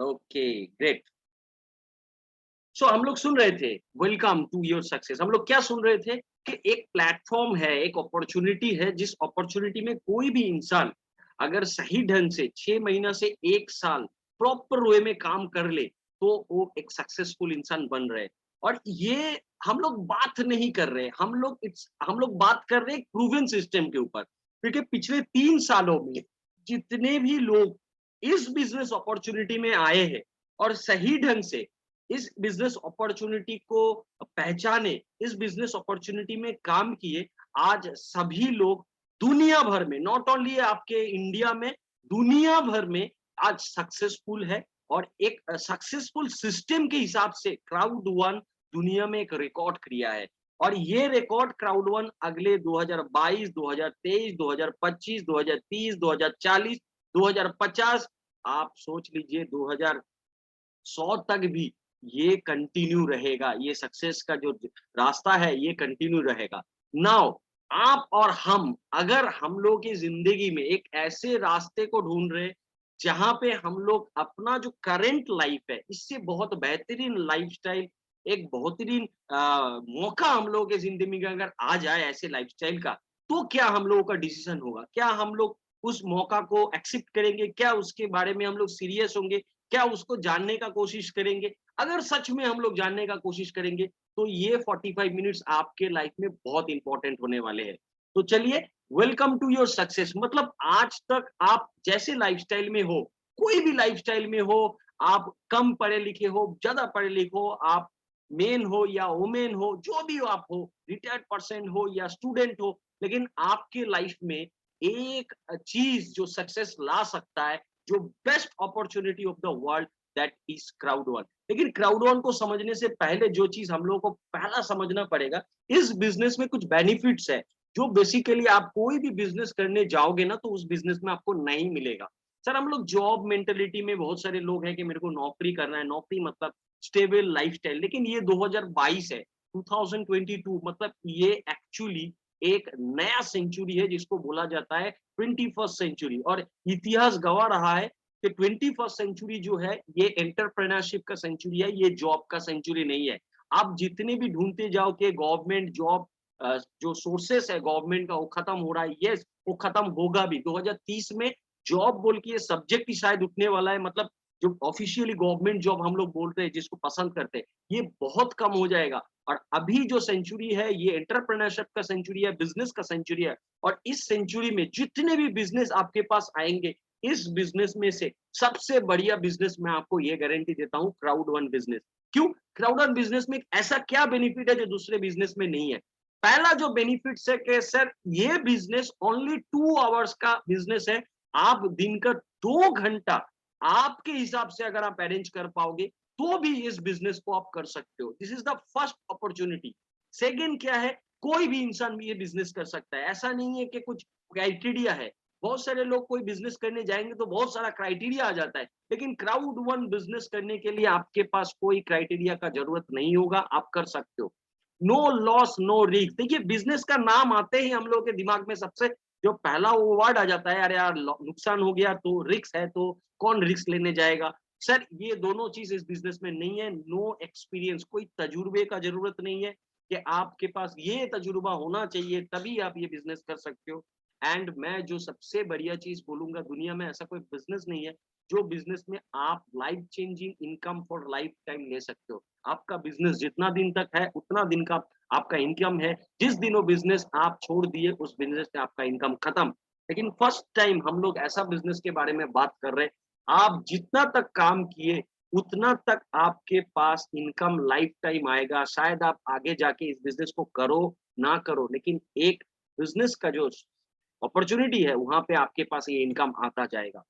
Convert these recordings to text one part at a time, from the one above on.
Okay, great. सो हम लोग सुन रहे थे वेलकम टू योर सक्सेस। हम लोग क्या सुन रहे थे कि एक प्लेटफॉर्म है, एक अपॉर्चुनिटी है, जिस अपॉर्चुनिटी में कोई भी इंसान अगर सही ढंग से 6 महीना से 1 साल प्रॉपर वे में काम कर ले तो वो एक सक्सेसफुल इंसान बन रहे। और ये हम लोग बात नहीं कर रहे, हम लोग बात कर रहे हैं प्रूवन सिस्टम के ऊपर, क्योंकि पिछले 3 सालों में जितने भी लोग इस बिजनेस अपॉर्चुनिटी में आए हैं और सही ढंग से इस बिजनेस अपॉर्चुनिटी को पहचाने, इस बिजनेस अपॉर्चुनिटी में काम किए, आज सभी लोग दुनिया भर में, नॉट ओनली आपके इंडिया में, दुनिया भर में आज सक्सेसफुल है। और एक सक्सेसफुल सिस्टम के हिसाब से क्राउड वन दुनिया में एक रिकॉर्ड किया है। और ये रिकॉर्ड क्राउड वन अगले 2022, 2023, 2025, 2030, 2040, 2050, आप सोच लीजिए 2000 100 तक भी ये कंटिन्यू रहेगा। ये सक्सेस का जो रास्ता है ये कंटिन्यू रहेगा। नाउ आप और हम, अगर हम लोग की जिंदगी में एक ऐसे रास्ते को ढूंढ रहे जहां पे हम लोग अपना जो करंट लाइफ है इससे बहुत बेहतरीन लाइफस्टाइल, एक बेहतरीन मौका हम लोगों के जिंदगी में अगर आ जाए ऐसे लाइफस्टाइल का, तो क्या हम लोगों का डिसीजन होगा? क्या हम लोग उस मौका को एक्सेप्ट करेंगे? क्या उसके बारे में हम लोग सीरियस होंगे? क्या उसको जानने का कोशिश करेंगे? अगर सच में हम लोग जानने का कोशिश करेंगे, तो ये 45 मिनट्स आपके लाइफ में बहुत इंपॉर्टेंट होने वाले हैं। तो चलिए, वेलकम टू योर सक्सेस। मतलब आज तक आप जैसे लाइफ़स्टाइल में हो, कोई भी लाइफ़स्टाइल में हो, आप कम पढ़े लिखे हो, ज़्यादा पढ़े लिखे हो, आप मेन हो या वुमेन हो, जो भी हो आप हो, रिटायर्ड पर्सन हो या स्टूडेंट हो, लेकिन आपके लाइफ में एक चीज़ जो सक्सेस ला सकता है, जो best opportunity of the world, that is crowd one. लेकिन क्राउड वन को समझने से पहले जो चीज हम लोगों को पहला समझना पड़ेगा, इस बिजनेस में कुछ बेनिफिट्स है जो बेसिकली आप कोई भी बिजनेस करने जाओगे ना तो उस बिजनेस में आपको नहीं मिलेगा। सर, हम लोग जॉब मेंटेलिटी में बहुत सारे लोग हैं कि मेरे को नौकरी करना है, नौकरी मतलब स्टेबल लाइफस्टाइल। लेकिन ये 2022 है, 2022, मतलब ये एक्चुअली एक नया सेंचुरी है जिसको बोला जाता है 21st सेंचुरी। और इतिहास गवा रहा है कि 21st सेंचुरी जो है ये एंटरप्रेन्योरशिप का सेंचुरी है, ये जॉब का सेंचुरी नहीं है। आप जितने भी ढूंढते जाओ कि गवर्नमेंट जॉब, जो सोर्सेस है गवर्नमेंट का वो खत्म हो रहा है, यस वो खत्म होगा भी 2030 में। जॉब बोल के ये सब्जेक्ट ही शायद उठने वाला है, मतलब जो ऑफिशियली गवर्नमेंट जॉब हम लोग बोलते हैं जिसको पसंद करते हैं, ये बहुत कम हो जाएगा। और अभी जो सेंचुरी है ये एंटरप्रेन्योरशिप का सेंचुरी है, बिजनेस का सेंचुरी है। और इस सेंचुरी में जितने भी बिजनेस आपके पास आएंगे, इस बिजनेस में से सबसे बढ़िया बिजनेस मैं आपको ये गारंटी देता हूँ, क्राउड वन बिजनेस। क्यों? क्राउड वन बिजनेस में ऐसा क्या बेनिफिट है जो दूसरे बिजनेस में नहीं है? पहला जो बेनिफिट है कि सर ये बिजनेस ओनली 2 आवर्स का बिजनेस है। आप दिन का 2 घंटा आपके हिसाब से अगर आप अरेंज कर पाओगे तो भी इस बिजनेस को आप कर सकते हो। This is the first opportunity. Second क्या है? कोई भी इंसान भी ये बिजनेस कर सकता है, ऐसा नहीं है कि कुछ क्राइटेरिया है। बहुत सारे लोग कोई बिजनेस करने जाएंगे तो बहुत सारा क्राइटेरिया आ जाता है, लेकिन क्राउड वन बिजनेस करने के लिए आपके पास कोई क्राइटेरिया का जरूरत नहीं होगा, आप कर सकते हो। No loss no risk. देखिए, बिजनेस का नाम आते ही हम लोग के दिमाग में सबसे जो पहला वो वर्ड आ जाता है, अरे यार नुकसान हो गया तो रिस्क है, तो कौन रिस्क लेने जाएगा? सर, ये दोनों चीज इस बिजनेस में नहीं है। नो एक्सपीरियंस, कोई तजुर्बे का जरूरत नहीं है कि आपके पास ये तजुर्बा होना चाहिए तभी आप ये बिजनेस कर सकते हो। एंड मैं जो सबसे बढ़िया चीज बोलूंगा, दुनिया में ऐसा कोई बिजनेस नहीं है जो बिजनेस में आप life changing income for life time ले सकते हो। आपका बिजनेस जितना दिन तक है उतना दिन का आपका इनकम है। जिस दिन वो बिजनेस आप छोड़ दिए उस बिजनेस से आपका इनकम खत्म। लेकिन फर्स्ट टाइम हम लोग ऐसा बिजनेस के बारे में बात कर रहे हैं, आप जितना तक काम किए उतना तक आपके पास इनकम लाइफ टाइम आएगा। शायद आप आगे जाके इस बिजनेस को करो ना करो, लेकिन एक बिजनेस का जो अपॉर्चुनिटी है वहां पे आपके पास ये इनकम आता जाएगा।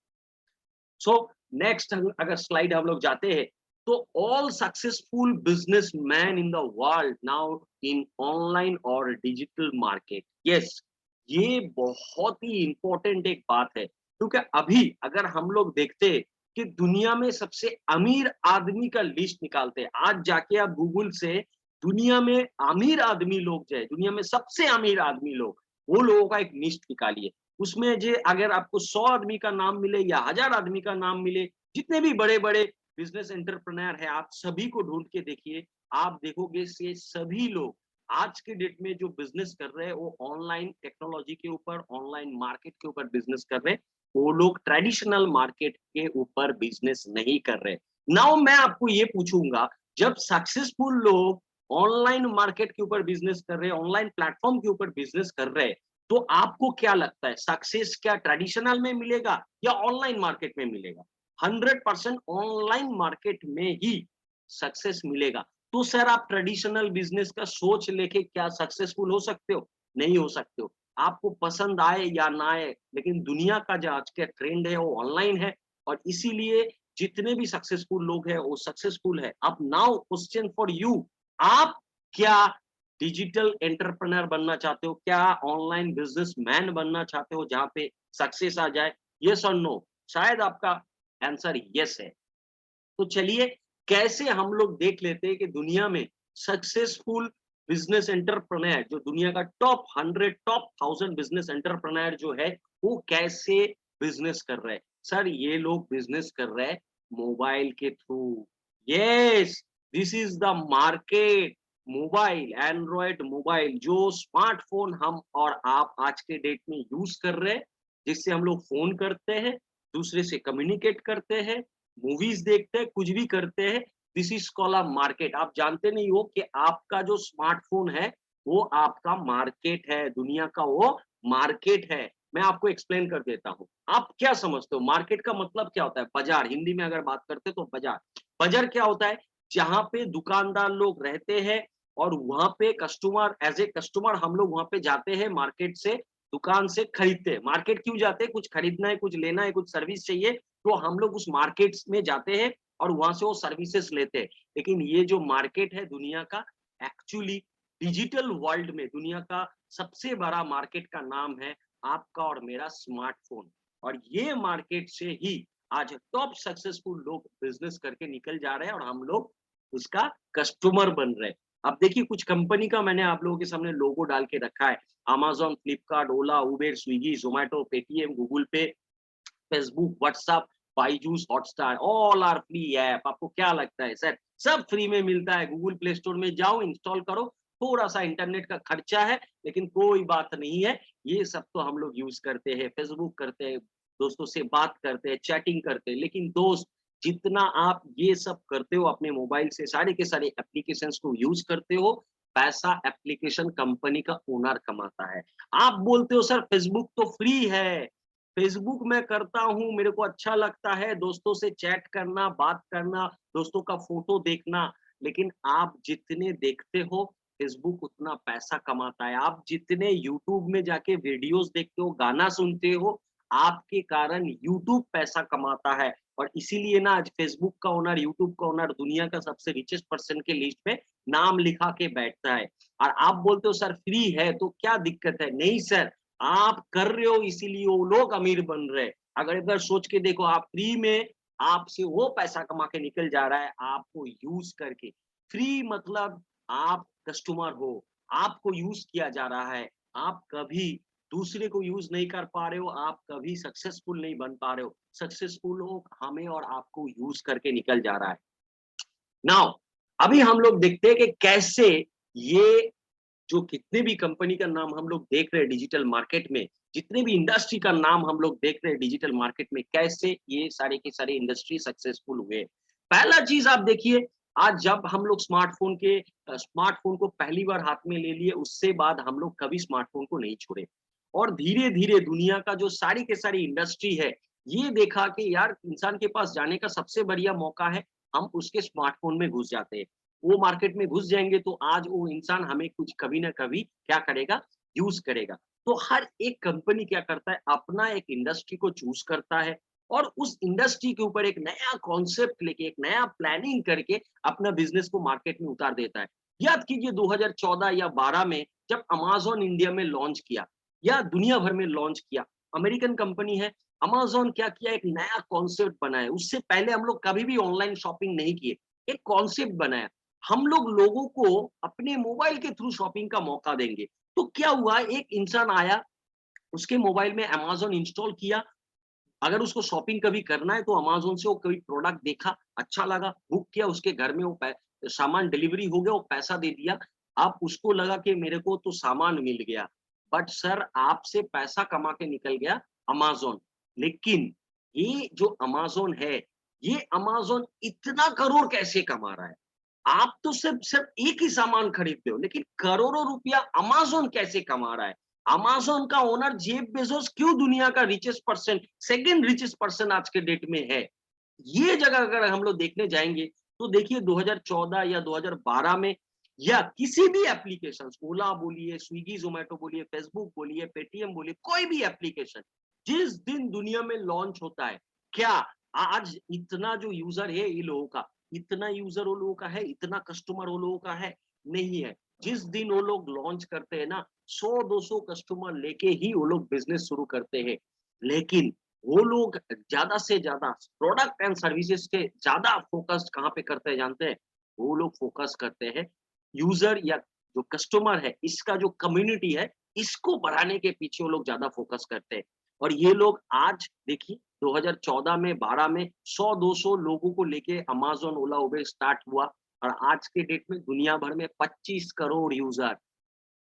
सो नेक्स्ट अगर स्लाइड हम लोग जाते हैं, तो all successful businessman in the world now in online और डिजिटल मार्केट। यस, ये बहुत ही इंपॉर्टेंट एक बात है, क्योंकि अभी अगर हम लोग देखते हैं कि दुनिया में सबसे अमीर आदमी का लिस्ट निकालते हैं, आज जाके आप गूगल से दुनिया में अमीर आदमी लोग जो है, दुनिया में सबसे अमीर आदमी लोग, वो लोगों का एक लिस्ट निकालिए। उसमें जे अगर आपको 100 आदमी का नाम मिले या 1000 आदमी का नाम मिले, जितने भी बड़े-बड़े बिजनेस एंटरप्रेन्योर है, आप सभी को ढूंढ के देखिए, आप देखोगे से सभी लोग आज के डेट में जो बिजनेस कर रहे हैं वो ऑनलाइन टेक्नोलॉजी के ऊपर, ऑनलाइन मार्केट के ऊपर बिजनेस कर रहे हैं। वो लोग ट्रेडिशनल मार्केट के ऊपर बिजनेस नहीं कर रहे। नाउ मैं आपको ये पूछूंगा, जब सक्सेसफुल लोग ऑनलाइन मार्केट के ऊपर बिजनेस कर रहे हैं, ऑनलाइन प्लेटफॉर्म के ऊपर बिजनेस कर रहे हैं, तो आपको क्या लगता है सक्सेस क्या ट्रेडिशनल में मिलेगा या ऑनलाइन मार्केट में मिलेगा? 100% ऑनलाइन मार्केट में ही सक्सेस मिलेगा। तो सर आप ट्रेडिशनल बिजनेस का सोच लेके क्या सक्सेसफुल हो सकते हो? नहीं हो सकते हो। आपको पसंद आए या ना आए, लेकिन दुनिया का जो आज का ट्रेंड है वो ऑनलाइन है, और इसीलिए जितने भी सक्सेसफुल लोग हैं वो सक्सेसफुल है। अब नाउ क्वेश्चन फॉर यू, आप क्या डिजिटल एंटरप्रेन्योर बनना चाहते हो? क्या ऑनलाइन बिजनेसमैन बनना चाहते हो जहां पे सक्सेस आ जाए? यस और नो? शायद आपका आंसर यस है। तो चलिए कैसे हम लोग देख लेते हैं कि दुनिया में सक्सेसफुल बिजनेस एंटरप्रेन्योर, जो दुनिया का टॉप 100 टॉप 1000 बिजनेस एंटरप्रेन्योर जो है, वो कैसे बिजनेस कर रहे हैं। सर ये लोग बिजनेस कर रहे हैं मोबाइल के through. Yes, this is the market. Mobile, Android mobile, जो स्मार्टफोन हम और आप आज के डेट में यूज कर रहे हैं, जिससे हम लोग फोन करते हैं, दूसरे से कम्युनिकेट करते हैं, मूवीज देखते हैं, कुछ भी करते हैं, this is called a market. आप जानते नहीं हो कि आपका जो स्मार्टफोन है वो आपका मार्केट है, दुनिया का वो मार्केट है। मैं आपको एक्सप्लेन कर देता हूँ। आप क्या समझते हो मार्केट का मतलब क्या होता है? बाजार, हिंदी में अगर बात करते तो बाजार। बाजार क्या होता है? जहां पे दुकानदार लोग रहते हैं और वहां पे कस्टमर, एज ए कस्टमर हम लोग वहां पे जाते हैं, मार्केट से, दुकान से खरीदते हैं। मार्केट क्यों जाते हैं? कुछ खरीदना है, कुछ लेना है, कुछ सर्विस चाहिए, तो हम लोग उस मार्केट में जाते हैं और वहां से वो सर्विसेज लेते हैं। लेकिन ये जो मार्केट है दुनिया का, एक्चुअली डिजिटल वर्ल्ड में दुनिया का सबसे बड़ा मार्केट का नाम है आपका और मेरा स्मार्टफोन। और ये मार्केट से ही आज टॉप सक्सेसफुल लोग बिजनेस करके निकल जा रहे हैं और हम लोग उसका कस्टमर बन रहे हैं। अब देखिए कुछ कंपनी का मैंने आप लोगों के सामने लोगो डाल के रखा है। Amazon, Flipkart, Ola, Uber, Swiggy, Zomato, Paytm, Google Pay, Facebook, WhatsApp, Byju's, Hotstar, all are free app. आपको क्या लगता है सर? सब फ्री में मिलता है। गूगल प्ले स्टोर में जाओ, इंस्टॉल करो, थोड़ा सा इंटरनेट का खर्चा है, लेकिन कोई बात नहीं है। ये सब तो हम लोग यूज करते हैं, फेसबुक करते हैं, दोस्तों से बात करते हैं, चैटिंग करते हैं। लेकिन दोस्त, जितना आप ये सब करते हो अपने मोबाइल से, सारे के सारे एप्लीकेशंस को यूज करते हो, पैसा एप्लीकेशन कंपनी का ओनर कमाता है। आप बोलते हो सर फेसबुक तो फ्री है, फेसबुक मैं करता हूँ, मेरे को अच्छा लगता है दोस्तों से चैट करना, बात करना, दोस्तों का फोटो देखना, लेकिन आप जितने देखते हो फेसबुक उतना पैसा कमाता है। आप जितने यूट्यूब में जाके वीडियोस देखते हो, गाना सुनते हो, आपके कारण यूट्यूब पैसा कमाता है। और इसीलिए ना आज फेसबुक का ओनर, यूट्यूब का ओनर दुनिया का सबसे रिचेस्ट पर्सन के लिस्ट में नाम लिखा के बैठता है। और आप बोलते हो सर फ्री है तो क्या दिक्कत है? नहीं सर, आप कर रहे हो इसीलिए वो लोग अमीर बन रहे हैं। अगर एक बार सोच के देखो, आप फ्री में, आपसे वो पैसा कमा के निकल जा रहा है आपको यूज करके। फ्री मतलब आप कस्टमर हो, आपको यूज किया जा रहा है, आप कभी दूसरे को यूज नहीं कर पा रहे हो, आप कभी सक्सेसफुल नहीं बन पा रहे हो। सक्सेसफुल लोग हमें और आपको यूज करके निकल जा रहा है। नाउ अभी हम लोग देखते हैं कि कैसे ये जो कितने भी कंपनी का नाम हम लोग देख रहे हैं डिजिटल मार्केट में, जितने भी इंडस्ट्री का नाम हम लोग देख रहे हैं डिजिटल मार्केट में, कैसे ये सारे के सारे इंडस्ट्री सक्सेसफुल हुए। पहला चीज आप देखिए, आज जब हम लोग स्मार्टफोन को पहली बार हाथ में ले लिए, उससे बाद हम लोग कभी स्मार्टफोन को नहीं छोड़े। और धीरे धीरे दुनिया का जो सारी के सारी इंडस्ट्री है, ये देखा कि यार इंसान के पास जाने का सबसे बढ़िया मौका है, हम उसके स्मार्टफोन में घुस जाते हैं। वो मार्केट में घुस जाएँगे तो आज वो इंसान हमें कुछ कभी ना कभी क्या करेगा, यूज़ करेगा। तो हर एक कंपनी क्या करता है, अपना एक इंडस्ट्री को चूज़ करता है और उस इंडस्ट्री के ऊपर एक नया कॉन्सेप्ट लेके, एक नया प्लानिंग करके अपना बिज़नेस को मार्केट में उतार देता है। याद कीजिए 2014 या 12 में जब अमेज़न इंडिया में लॉन्च किया या दुनिया भर में लॉन्च किया, अमेरिकन कंपनी है, अमेज़न क्या किया, एक नया कॉन्सेप्ट बनाया। उससे पहले हम लोग कभी भी ऑनलाइन शॉपिंग नहीं किए, एक कॉन्सेप्ट बनाया। हम लोग लोगों को अपने मोबाइल के थ्रू शॉपिंग का मौका देंगे। तो क्या हुआ, एक इंसान आया, उसके मोबाइल में अमेज़न इंस्टॉल किया, अगर उसको शॉपिंग कभी करना है तो अमेज़न से वो कोई प्रोडक्ट देखा, अच्छा लगा, बुक किया, उसके घर में वो सामान डिलीवरी हो गया, वो पैसा दे दिया। अब उसको लगा कि मेरे को तो सामान मिल गया, बट सर आपसे पैसा कमा के निकल गया अमेज़न। लेकिन ये जो अमेज़न है, ये अमेज़न इतना करोड़ कैसे कमा रहा है? आप तो सिर्फ सिर्फ एक ही सामान खरीदते हो, लेकिन करोड़ों रुपया अमेज़न कैसे कमा रहा है? अमेज़न का ओनर जेफ बेज़ोस क्यों दुनिया का richest person, second richest person आज के डेट में है? ये जगह अगर हम लोग देखने जाएँगे, तो देखिए 2014 या 2012 में या किसी भी एप्लीकेशंस, ओला बोलिए, स्विगी, ज़ोमैटो बोलिए, फेसबुक बोलिए, पेटीएम बोलिए, कोई भी एप्लीकेशन, जिस दिन दुनिया में लॉन्च होता है, क्या आज इतना जो यूज़र है ये लोगों का, इतना यूज़र वो लोगों का है, इतना कस्टमर वो लोगों का है? नहीं है। जिस दिन वो लोग लॉन्च करते हैं ना, 100-200 कस्टमर लेके ही वो लोग बिज़नेस शुरू करते हैं। लेकिन वो लोग ज़्यादा से ज़्यादा प्रोडक्ट एंड सर्विसेज़ के ज़्यादा फ़ोकस कहाँ पे करते हैं जानते हैं? वो लोग फ़ोकस करते हैं यूज़र या जो कस्टमर है, इसका जो कम्युनिटी है, इसको बढ़ाने के पीछे वो लोग ज़्यादा फ़ोकस करते हैं। और ये लोग आज देखिए 2014 में, 12 में 100-200 लोगों को लेके अमेज़न, ओला, उबेर स्टार्ट हुआ और आज के डेट में दुनिया भर में 25 करोड़ यूज़र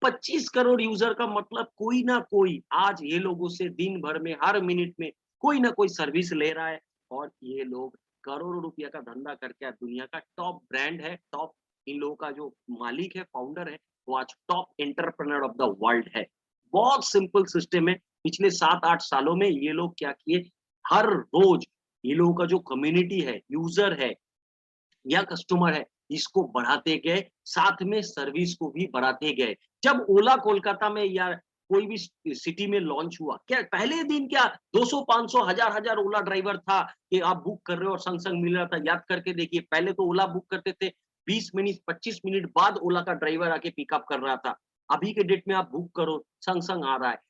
25 करोड़ यूज़र का मतलब कोई ना कोई आज ये लोगों से दिन भर में, हर मिनट में कोई ना कोई सर्विस ले रहा है और ये लोग करोड़ों रुपया का धंधा करके आज दुनिया का टॉप ब्रांड है, टॉप इन लोगों का जो मालिक है, फाउंडर है, वो आज top entrepreneur of the world है। बहुत सिंपल सिस्टम है, पिछले 7-8 सालों में ये लोग क्या किए, हर रोज़ ये लोगों का जो कम्युनिटी है, यूज़र है या कस्टमर है, इसको बढ़ाते गए, साथ में सर्विस को भी बढ़ाते गए। जब ओला कोलकाता में या कोई भी सिटी में लॉन्च हुआ, क्या पहले दिन क्या 200, 500, हज़ार-हज़ार ओला ड्राइवर था कि आप बुक कर रहे हो और संग-संग मिल रहा था। याद करके देखिए, पहले तो ओला बुक करते थे, 20 मिनट, 25 मिनट बाद ओला का ड्राइवर आके पिकअप कर रहा था। अभी के डेट में आप बुक करो, संग-संग आ रहा है।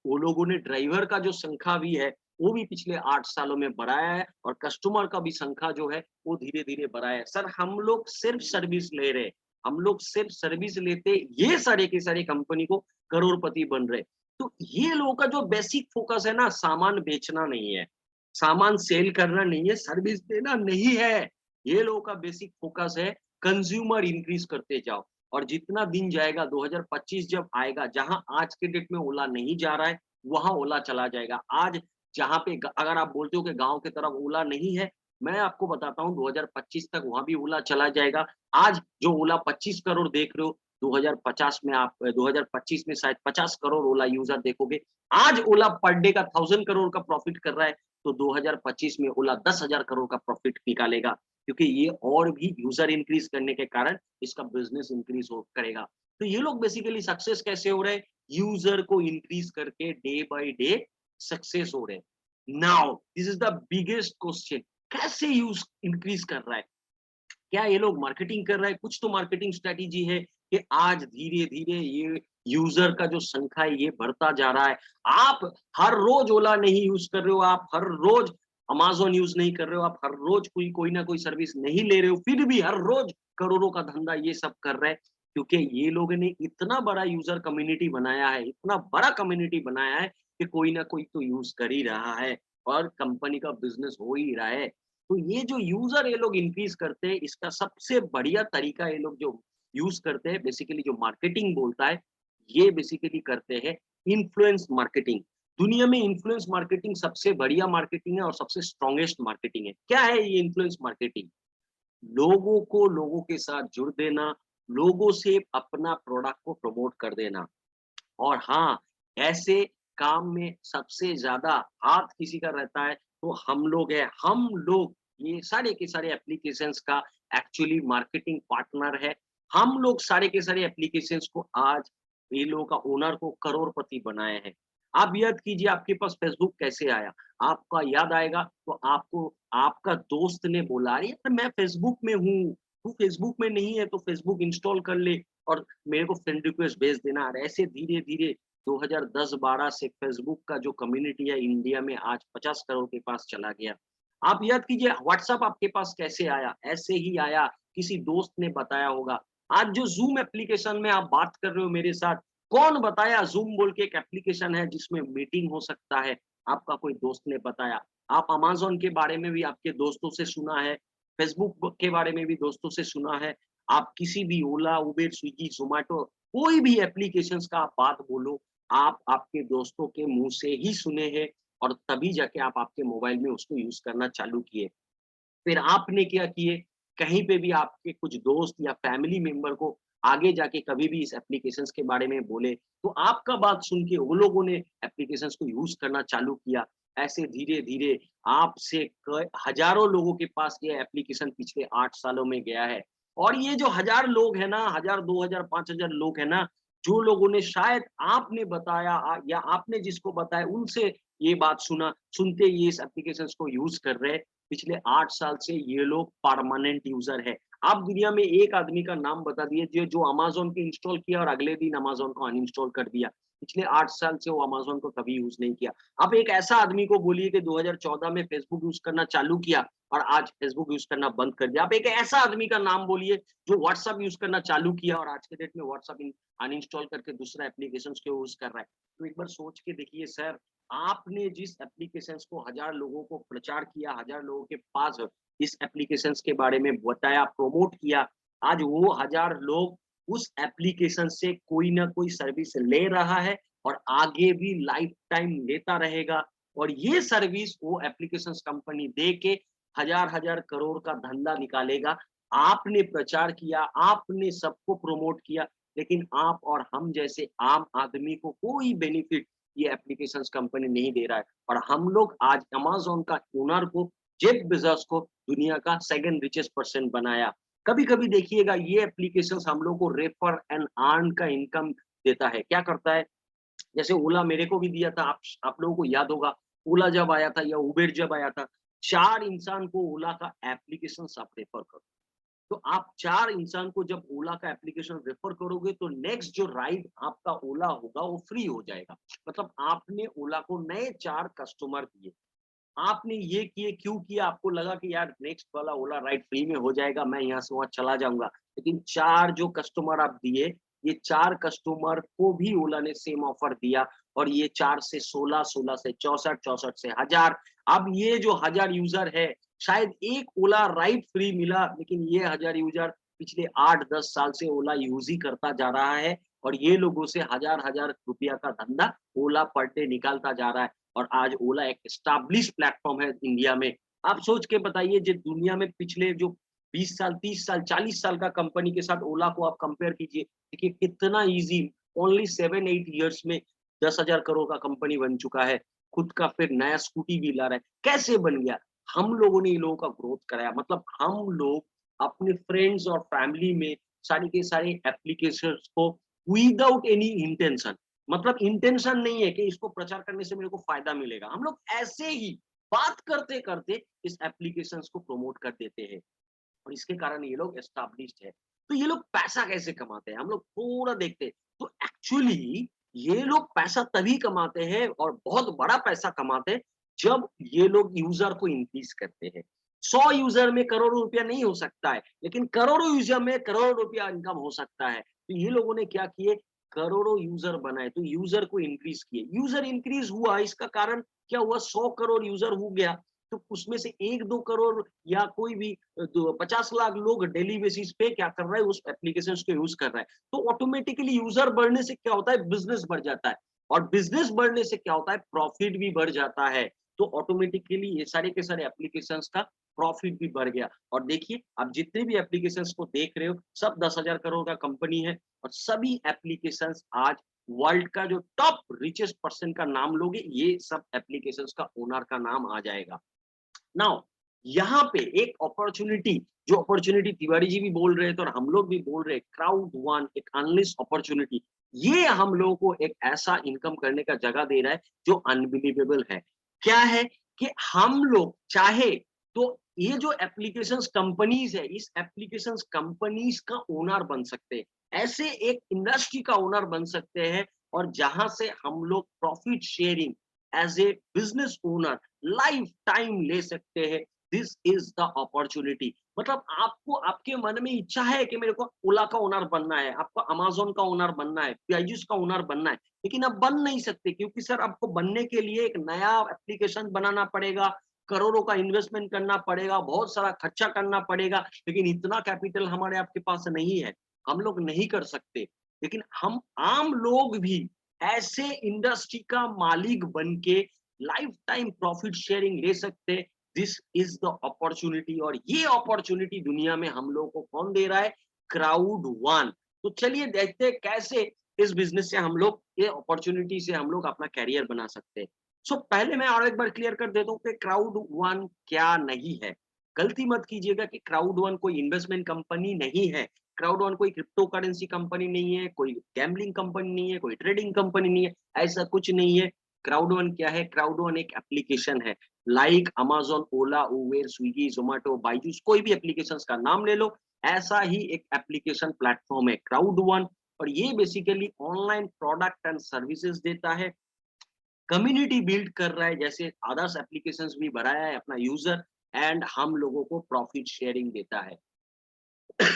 वो लोगों ने ड्राइवर का जो संख्या भी है, वो भी पिछले 8 सालों में बढ़ाया है और कस्टमर का भी संख्या जो है, वो धीरे-धीरे बढ़ाया है। सर, हम लोग सिर्फ सर्विस ले रहे हैं, हम लोग सिर्फ सर्विस लेते, ये सारे के सारे कंपनी को करोड़पति बन रहे। तो ये लोगों का जो बेसिक फोकस है ना, सामान बेचना नहीं है, सामान सेल करना नहीं है, सर्विस देना नहीं है। ये लोगों का बेसिक फोकस है, कंज्यूमर इंक्रीज़ करते जाओ। और जितना दिन जाएगा 2025 जब आएगा, जहाँ आज के डेट में ओला नहीं जा रहा है, वहाँ ओला चला जाएगा। आज जहाँ पे अगर आप बोलते हो कि गाँव की तरफ ओला नहीं है, मैं आपको बताता हूँ 2025 तक वहाँ भी ओला चला जाएगा। आज जो ओला 25 करोड़ देख रहे हो, 2050 में आप 2025 में शायद 50 करोड़ ओला यूज़र देखोगे। आज ओला पर डे का 1000 करोड़ का प्रॉफ़िट कर रहा है, तो 2025 में ओला 10,000 करोड़ का प्रॉफ़िट निकालेगा। क्योंकि ये और भी यूज़र इंक्रीज़ करने के कारण इसका बिज़नेस इंक्रीज़ हो करेगा। तो ये लोग बेसिकली सक्सेस कैसे हो रहे हैं? यूज़र को इंक्रीज़ करके डे बाय डे सक्सेस हो रहे हैं। Now this is the biggest question, कैसे यूज़ इंक्रीज़ कर रहा है? क्या ये लोग मार्केटिंग कर रहा है? कुछ तो मार्केटिंग स्ट्रैटेजी है कि आज धीरे-धीरे ये यूज़र का जो संख्या है ये बढ़ता जा रहा है। आप हर रोज़ ओला नहीं यूज़ कर रहे हो, आप हर रोज़ अमेज़न यूज़ नहीं कर रहे हो, आप हर रोज़ कोई कोई ना कोई सर्विस नहीं ले रहे हो, फिर भी हर रोज़ करोड़ों का धंधा ये सब कर रहे हैं, क्योंकि ये लोगों ने इतना बड़ा यूज़र कम्युनिटी बनाया है, इतना बड़ा कम्युनिटी बनाया है कि कोई ना कोई तो यूज़ कर ही रहा है और कंपनी का बिज़नेस हो ही रहा है। तो ये जो यूज़र ये लोग इंक्रीज़ करते हैं, इसका सबसे बढ़िया तरीका ये लोग जो यूज़ करते हैं, बेसिकली जो मार्केटिंग बोलता है, ये बेसिकली करते हैं इन्फ्लुएंस मार्केटिंग। दुनिया में इन्फ्लुएंस मार्केटिंग सबसे बढ़िया मार्केटिंग है और सबसे स्ट्रॉन्गेस्ट मार्केटिंग है। क्या है ये इन्फ्लुएंस मार्केटिंग? लोगों को लोगों के साथ जुड़ देना, लोगों से अपना प्रोडक्ट को प्रमोट कर देना। और हाँ, ऐसे काम में सबसे ज़्यादा हाथ किसी का रहता है, तो हम लोग हैं। हम लोग ये सारे के सारे एप्लीकेशंस का एक्चुअली मार्केटिंग पार्टनर है। हम लोग सारे के सारे एप्लीकेशंस को आज ये लोगों का ओनर को करोड़पति बनाए हैं। आप याद कीजिए आपके पास फ़ेसबुक कैसे आया? आपका याद आएगा तो आपको आपका दोस्त ने बोला, "अरे यार मैं फ़ेसबुक में हूँ, तू फ़ेसबुक में नहीं है तो फ़ेसबुक इंस्टॉल कर ले।" और मेरे को फ्रेंड रिक्वेस्ट भेज देना और ऐसे धीरे-धीरे 2010-12 से फ़ेसबुक का जो कम्युनिटी है इंडिया में आज 50 करोड़ के पास चला गया। आप याद कीजिए व्हाट्सएप आपके पास कैसे आया? ऐसे ही आया, किसी दोस्त ने बताया होगा। आज जो ज़ूम एप्लीकेशन में आप बात कर रहे हो मेरे साथ, कौन बताया ज़ूम बोल के एक एप्लीकेशन है जिसमें मीटिंग हो सकता है, आपका कोई दोस्त ने बताया। आप अमेज़न के बारे में भी आपके दोस्तों से सुना है, फेसबुक के बारे में भी दोस्तों से सुना है। आप किसी भी ओला, उबेर, स्विगी, ज़ोमैटो कोई भी एप्लीकेशंस का आप बात बोलो, आप आपके दोस्तों के मुँह से ही सुने हैं और तभी जाके आप आपके मोबाइल में उसको यूज़ करना चालू किए। फिर आपने क्या किए, कहीं पे भी आपके कुछ दोस्त या फैमिली मेंबर को आगे जाके कभी भी इस एप्लीकेशंस के बारे में बोले, तो आपका बात सुन के वो लोगों ने एप्लीकेशंस को यूज़ करना चालू किया। ऐसे धीरे-धीरे आपसे क हज़ारों लोगों के पास ये एप्लीकेशन पिछले 8 सालों में गया है। और ये जो 1000 लोग हैं ना, 1000, 2000, 5000 लोग हैं ना, जो लोगों ने शायद आपने बताया या आपने जिसको बताया उनसे ये बात सुना, सुनते ही इस एप्लीकेशंस को यूज़ कर रहे हैं। पिछले 8 साल से ये लोग परमानेंट यूज़र है। आप दुनिया में एक आदमी का नाम बता दीजिए जो अमेज़न को इंस्टॉल किया और अगले दिन अमेज़न को अनइंस्टॉल कर दिया। पिछले 8 साल से वो अमेज़न को कभी यूज़ नहीं किया। आप एक ऐसा आदमी को बोलिए कि 2014 में फ़ेसबुक यूज़ करना चालू किया और आज फ़ेसबुक यूज़ करना बंद कर दिया। आप एक ऐसा आदमी का नाम बोलिए जो व्हाट्सएप यूज़ करना चालू किया और आज के डेट में व्हाट्सएप अनइंस्टॉल करके दूसरा एप्लीकेशंस को यूज़ कर रहा है। तो एक बार सोच के देखिए सर, आपने जिस एप्लीकेशंस को 1000 लोगों को प्रचार किया, 1000 लोगों के पास इस एप्लीकेशंस के बारे में बताया, प्रमोट किया, आज वो 1000 लोग उस एप्लीकेशन से कोई ना कोई सर्विस ले रहा है और आगे भी लाइफ टाइम लेता रहेगा और ये सर्विस वो एप्लीकेशंस कंपनी दे के हजार-हजार करोड़ का धंधा निकालेगा। आपने प्रचार किया, आपने सबको प्रमोट किया, लेकिन आप और हम जैसे आम आदमी को कोई बेनिफिट ये एप्लीकेशंस कंपनी नहीं दे रहा है और हम लोग आज अमेज़न का ओनर को, जेफ बेज़ोस को दुनिया का सेकंड रिचेस्ट पर्सन बनाया। कभी-कभी देखिएगा ये एप्लीकेशंस हम लोग को रेफर एंड अर्न का इनकम देता है। क्या करता है? जैसे ओला मेरे को भी दिया था, आप लोगों को याद होगा, ओला जब आया था या उबेर जब आया था, 4 इंसान को ओला का एप्लीकेशंस आप रेफर करो। तो आप 4 इंसान को जब ओला का एप्लीकेशन रेफर करोगे तो नेक्स्ट जो राइड आपका ओला होगा वो फ्री हो जाएगा। मतलब आपने ओला को नए 4 कस्टमर दिए। आपने ये किए क्यों किया? आपको लगा कि यार नेक्स्ट वाला ओला राइड फ्री में हो जाएगा, मैं यहाँ से वहाँ चला जाऊँगा। लेकिन 4 जो कस्टमर आप दिए, ये 4 कस्टमर को भी ओला ने सेम ऑफर दिया और ये 4 से 16, 16 से 64, 64 से 1000। अब ये जो 1000 यूज़र है, शायद एक ओला राइड फ्री मिला, लेकिन ये 1000 यूज़र पिछले 8-10 साल से ओला यूज़ ही करता जा रहा है और ये लोगों से हज़ार-हज़ार रुपया का धंधा ओला पर डे निकालता जा रहा है। और आज ओला एक एस्टेब्लिश प्लेटफ़ॉर्म है इंडिया में। आप सोच के बताइए जो दुनिया में पिछले जो 20 साल, 30 साल, 40 साल का कंपनी के साथ ओला को आप कंपेयर कीजिए। देखिए कितना ईज़ी ओनली 7-8 इयर्स में 10,000 करोड़ का कंपनी बन चुका है। खुद का फिर नया स्कूटी भी ला रहा है। कैसे बन गया? हम लोगों ने इन लोगों का ग्रोथ कराया। मतलब हम लोग अपने फ्रेंड्स और फैमिली में सारी के सारे एप्लीकेशंस को विदाउट एनी इंटेंशन, मतलब इंटेंशन नहीं है कि इसको प्रचार करने से मेरे को फ़ायदा मिलेगा। हम लोग ऐसे ही बात करते-करते इस एप्लीकेशंस को प्रमोट कर देते हैं और इसके कारण ये लोग एस्टेब्लिश्ड है। तो ये लोग पैसा कैसे कमाते हैं? हम लोग थोड़ा देखते हैं। तो एक्चुअली ये लोग पैसा तभी कमाते हैं और बहुत बड़ा पैसा कमाते हैं, जब ये लोग यूज़र को इंक्रीज़ करते हैं। 100 यूज़र में करोड़ों रुपया नहीं हो सकता है, लेकिन करोड़ों यूज़र में करोड़ों रुपया इनकम हो सकता है। तो ये लोगों ने क्या किए, करोड़ों यूज़र बनाए, तो यूज़र को इंक्रीज़ किए। यूज़र इंक्रीज़ हुआ, इसका कारण क्या हुआ, 100 करोड़ यूज़र हो गया, तो उसमें से 1-2 करोड़ या कोई भी 50 लाख लोग डेली बेसिस पे क्या कर रहा है, उस एप्लीकेशंस को यूज़ कर रहा है। तो ऑटोमेटिकली यूज़र बढ़ने से क्या होता है, बिज़नेस बढ़ जाता है और बिज़नेस बढ़ने से क्या होता है, प्रॉफिट भी बढ़ जाता है। तो ऑटोमेटिकली ये सारे के सारे एप्लीकेशंस का प्रॉफिट भी बढ़ गया और देखिए, आप जितने भी एप्लीकेशंस को देख रहे हो, सब 10,000 करोड़ का कंपनी है और सभी एप्लीकेशंस आज वर्ल्ड का जो टॉप रिचेस्ट पर्सन का नाम लोगे, ये सब एप्लीकेशंस का ओनर का नाम आ जाएगा। नाउ यहाँ पे एक अपॉर्चुनिटी, जो अपॉर्चुनिटी तिवारी जी भी बोल रहे थे और हम लोग भी बोल रहे हैं, क्राउड वन एक अनलिस्ट अपॉर्चुनिटी, ये हम लोगों को एक ऐसा इनकम करने का जगह दे रहा है जो अनबिलीवेबल है। क्या है कि हम लोग चाहे तो ये जो एप्लीकेशंस कंपनीज है, इस एप्लीकेशंस कंपनीज का ओनर बन सकते हैं, ऐसे एक इंडस्ट्री का ओनर बन सकते हैं और जहां से हम लोग profit sharing as a business owner life time ले सकते हैं। This is the opportunity. मतलब आपको आपके मन में इच्छा है कि मेरे को ओला का ओनर बनना है, आपको अमेज़न का ओनर बनना है, पेजेस का ओनर बनना है, लेकिन आप बन नहीं सकते क्योंकि सर आपको बनने के लिए एक नया एप्लीकेशन बनाना पड़ेगा, करोड़ों का इन्वेस्टमेंट करना पड़ेगा, बहुत सारा खर्चा करना पड़ेगा, लेकिन इतना कैपिटल हमारे आपके पास नहीं है, हम लोग नहीं कर सकते। लेकिन हम आम लोग भी ऐसे इंडस्ट्री का मालिक बन के लाइफ टाइम प्रॉफिट शेयरिंग ले सकते। दिस इज द अपॉर्चुनिटी, और ये अपॉर्चुनिटी दुनिया में हम लोग को कौन दे रहा है? Crowd one. तो चलिए देखते हैं कैसे इस बिजनेस से हम लोग, ये अपॉर्चुनिटी से हम लोग अपना कैरियर बना सकते हैं। सो पहले मैं और एक बार क्लियर कर देता हूँ कि क्राउड वन क्या नहीं है। गलती मत कीजिएगा कि क्राउड वन कोई इन्वेस्टमेंट कंपनी नहीं है, क्राउड वन कोई क्रिप्टो करेंसी कंपनी नहीं है, कोई गैम्बलिंग कंपनी नहीं है, कोई ट्रेडिंग कंपनी नहीं है, ऐसा कुछ नहीं है। क्राउड वन क्या है? क्राउड वन एक एप्लीकेशन है, लाइक अमेज़न, ओला, उबेर, स्विगी, ज़ोमैटो, बायजूस, कोई भी एप्लीकेशंस का नाम ले लो, ऐसा ही एक एप्लीकेशन प्लेटफ़ॉर्म है क्राउड वन। और ये basically online product and services देता है, कम्युनिटी बिल्ड कर रहा है, जैसे अदर्स एप्लीकेशंस भी बढ़ाया है अपना यूजर, एंड हम लोगों को प्रॉफिट शेयरिंग देता है।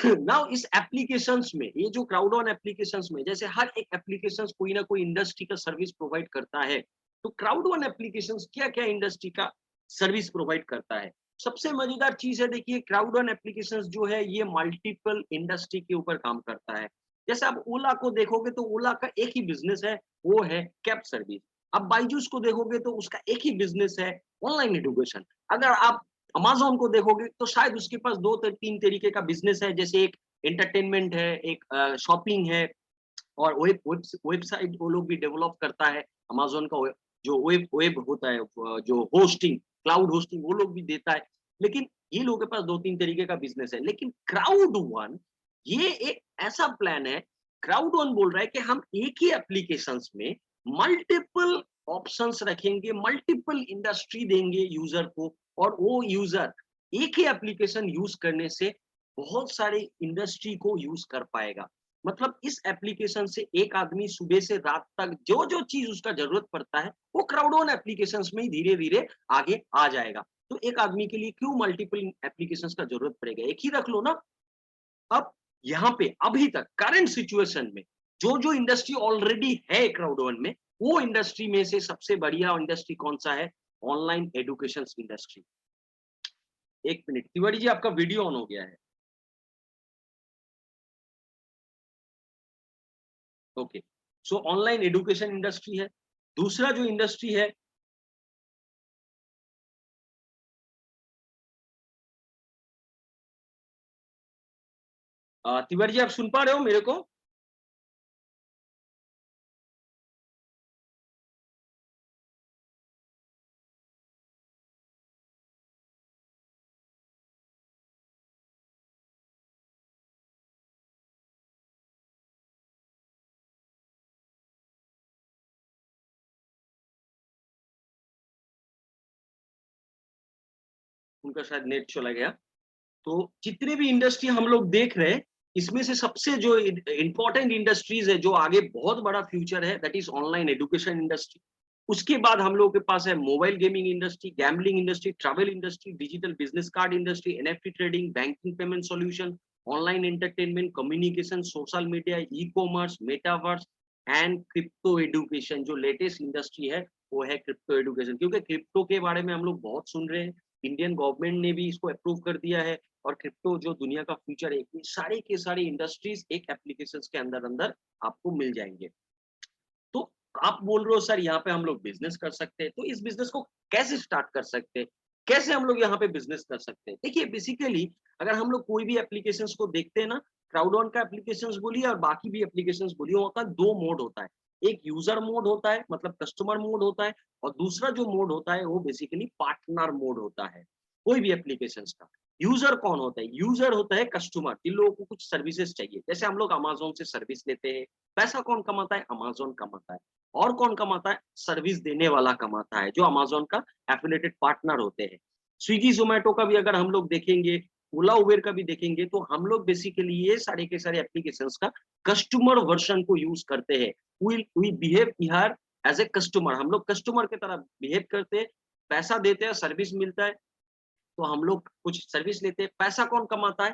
नाउ इस एप्लीकेशंस में, ये जो क्राउड ऑन एप्लीकेशंस में, जैसे हर एक एप्लीकेशंस कोई ना कोई इंडस्ट्री का सर्विस प्रोवाइड करता है, तो क्राउड ऑन एप्लीकेशंस क्या-क्या इंडस्ट्री का सर्विस प्रोवाइड करता है? सबसे मजेदार चीज है, देखिए क्राउड ऑन एप्लीकेशंस जो है ये मल्टीपल इंडस्ट्री के ऊपर काम करता है। जैसे आप ओला को देखोगे तो ओला का एक ही बिजनेस है, वो है कैब सर्विस। अब बायजूस को देखोगे तो उसका एक ही बिजनेस है, ऑनलाइन एजुकेशन। अगर आप अमेज़न को देखोगे तो शायद उसके पास 2 त 3 तरीके का बिज़नेस है, जैसे एक एंटरटेनमेंट है, एक शॉपिंग है, और वेबसाइट वो लोग भी डेवलप करता है। अमेज़न का जो वेब वेब होता है, जो होस्टिंग, क्लाउड होस्टिंग वो लोग भी देता है। लेकिन ये लोगों के पास 2-3 तरीके का बिज़नेस है। लेकिन क्राउड वन ये एक ऐसा प्लान है, क्राउड वन बोल रहा है कि हम एक ही एप्लीकेशंस में मल्टीपल ऑप्शंस रखेंगे, मल्टीपल इंडस्ट्री देंगे यूज़र को, और वो यूज़र एक ही एप्लीकेशन यूज़ करने से बहुत सारे इंडस्ट्री को यूज़ कर पाएगा। मतलब इस एप्लीकेशन से एक आदमी सुबह से रात तक जो-जो चीज़ उसका ज़रूरत पड़ता है, वो क्राउड ऑन एप्लीकेशंस में ही धीरे-धीरे आगे आ जाएगा। तो एक आदमी के लिए क्यों मल्टीपल एप्लीकेशंस का ज़रूरत पड़ेगा? एक ही रख लो ना। अब यहाँ पे अभी तक करंट सिचुएशन में जो-जो इंडस्ट्री ऑलरेडी है क्राउड वन में, वो इंडस्ट्री में से सबसे बढ़िया इंडस्ट्री कौन-सा है? Online education industry. 1 minute, Tiwari ji आपका वीडियो ऑन हो गया है। Okay. So online education industry है। दूसरा जो इंडस्ट्री है, तिवारी जी आप सुन पा रहे हो मेरे को? उनका शायद नेट चला गया। तो जितने भी इंडस्ट्री हम लोग देख रहे हैं, इसमें से सबसे जो इम्पोर्टेंट इंडस्ट्रीज है, जो आगे बहुत बड़ा फ्यूचर है, that is online education industry. उसके बाद हम लोगों के पास है mobile gaming industry, gambling industry, travel industry, digital business card industry, NFT trading, banking payment solution, online entertainment, communication, social media, e commerce, metaverse and crypto education. जो latest industry है वो है क्रिप्टो एजुकेशन, क्योंकि crypto के बारे में हम लोग बहुत सुन रहे हैं। इंडियन गवर्नमेंट ने भी इसको अप्रूव कर दिया है, और क्रिप्टो जो दुनिया का फ्यूचर है, ये सारे के सारे इंडस्ट्रीज एक एप्लीकेशंस के अंदर अंदर आपको मिल जाएंगे। तो आप बोल रहे हो सर यहाँ पे हम लोग बिजनेस कर सकते हैं, तो इस बिजनेस को कैसे स्टार्ट कर सकते हैं? कैसे हम लोग यहाँ पे बिजनेस कर सकते हैं? देखिए बेसिकली अगर हम लोग कोई भी एप्लीकेशंस को देखते हैं ना, क्राउड ऑन का एप्लीकेशंस बोलिए और बाकी भी एप्लीकेशंस बोलिए, वहाँ का 2 मोड होता है। एक यूजर मोड होता है, मतलब कस्टमर मोड होता है, और दूसरा जो मोड होता है वो बेसिकली पार्टनर मोड होता है। कोई भी एप्लीकेशंस का यूजर कौन होता है? यूजर होता है कस्टमर, जिन लोगों को कुछ सर्विसेज चाहिए। जैसे हम लोग अमेज़न से सर्विस लेते हैं, पैसा कौन कमाता है? अमेज़न कमाता है। और कौन कमाता है? सर्विस देने वाला कमाता है, जो अमेज़न का एफिलिएटेड पार्टनर होते हैं। स्विगी, ज़ोमैटो का भी अगर हम लोग देखेंगे, ओला, उबेर का भी देखेंगे, तो हम लोग बेसिकली ये सारे के सारे एप्लीकेशंस का कस्टमर वर्ज़न को यूज़ करते हैं। We behave here as a customer, हम लोग कस्टमर की तरह बिहेव करते हैं, पैसा देते हैं, सर्विस मिलता है, तो हम लोग कुछ सर्विस लेते हैं। पैसा कौन कमाता है?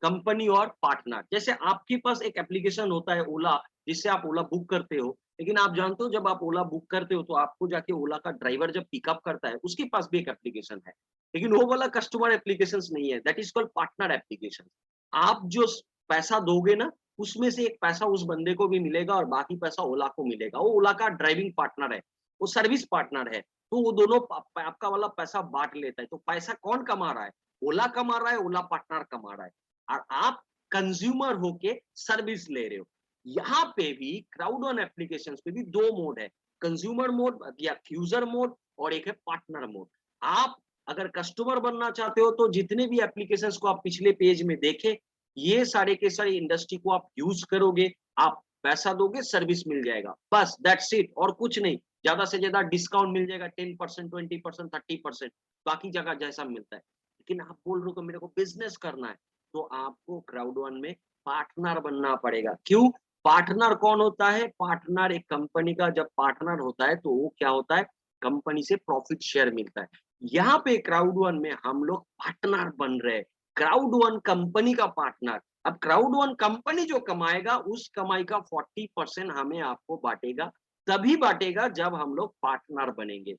कंपनी और पार्टनर। जैसे आपके पास एक एप्लीकेशन होता है ओला, जिससे आप ओला बुक करते हो, लेकिन आप जानते हो जब आप ओला बुक करते हो तो आपको जाके ओला का ड्राइवर जब पिकअप करता है उसके पास भी एक एप्लीकेशन है, लेकिन वो वाला कस्टमर एप्लीकेशन नहीं है, that is called partner application. आप जो पैसा दोगे ना, उसमें से एक पैसा उस बंदे को भी मिलेगा और बाकी पैसा ओला को मिलेगा। वो ओला का ड्राइविंग पार्टनर है, वो सर्विस पार्टनर है, तो वो दोनों आपका वाला पैसा बांट लेता है। तो पैसा कौन कमा रहा है? ओला कमा रहा है, ओला पार्टनर कमा रहा है, और आप कंज्यूमर होके सर्विस ले रहे हो। यहाँ पे भी क्राउड वन एप्लीकेशन पे भी दो मोड है, कंज्यूमर मोड या यूजर मोड, और एक है पार्टनर मोड। आप अगर कस्टमर बनना चाहते हो तो जितने भी एप्लीकेशंस को आप पिछले पेज में देखे, ये सारे के सारे इंडस्ट्री को आप यूज करोगे, आप पैसा दोगे, सर्विस मिल जाएगा, बस दैट्स इट, और कुछ नहीं। ज्यादा से ज्यादा डिस्काउंट मिल जाएगा 10%, 20%, 30%, बाकी जगह जैसा मिलता है। लेकिन आप बोल रहे हो कि मेरे को बिजनेस करना है, तो आपको क्राउड वन में पार्टनर बनना पड़ेगा। क्यों? पार्टनर कौन होता है? पार्टनर एक कंपनी का जब पार्टनर होता है तो वो क्या होता है, कंपनी से प्रॉफिट शेयर मिलता है। यहाँ पे क्राउड वन में हम लोग पार्टनर बन रहे हैं, क्राउड वन कंपनी का पार्टनर। अब क्राउड वन कंपनी जो कमाएगा उस कमाई का 40% हमें आपको बांटेगा, तभी बांटेगा जब हम लोग पार्टनर बनेंगे।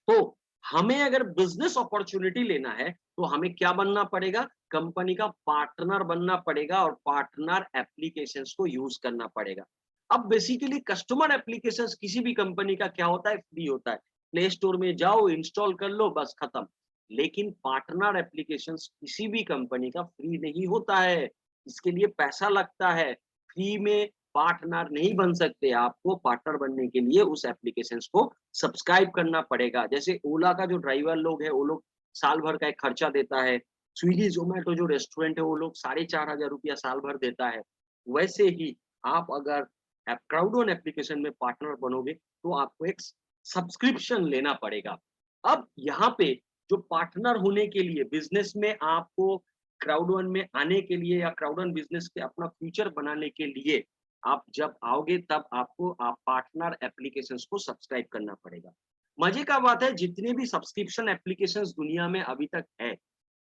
तो हमें अगर बिजनेस अपॉर्चुनिटी लेना है तो हमें क्या बनना पड़ेगा? कंपनी का पार्टनर बनना पड़ेगा और पार्टनर एप्लीकेशंस को यूज करना पड़ेगा। अब बेसिकली कस्टमर एप्लीकेशंस किसी भी कंपनी का क्या होता है? फ्री होता है। प्ले स्टोर में जाओ, इंस्टॉल कर लो, बस खत्म। लेकिन पार्टनर एप्लीकेशंस किसी भी कंपनी का फ्री नहीं होता है, इसके लिए पैसा लगता है। फ्री में पार्टनर नहीं बन सकते, आपको पार्टनर बनने के लिए उस एप्लीकेशंस को सब्सक्राइब करना पड़ेगा। जैसे ओला का जो ड्राइवर लोग है, वो लोग साल भर का एक खर्चा देता है। स्विगी जोमेटो जो रेस्टोरेंट है, वो लोग 4,500 रुपया साल भर देता है। वैसे ही आप अगर क्राउडवन एप्लीकेशन में पार्टनर बनोगे तो आपको एक सब्सक्रिप्शन लेना पड़ेगा। अब यहाँ पे जो पार्टनर होने के लिए बिजनेस में आपको क्राउडवन में आने के लिए या क्राउडवन बिजनेस के अपना फ्यूचर बनाने के लिए आप जब आओगे तब आपको आप पार्टनर एप्लीकेशंस को सब्सक्राइब करना पड़ेगा। मजे का बात है, जितने भी सब्सक्रिप्शन एप्लीकेशंस दुनिया में अभी तक है,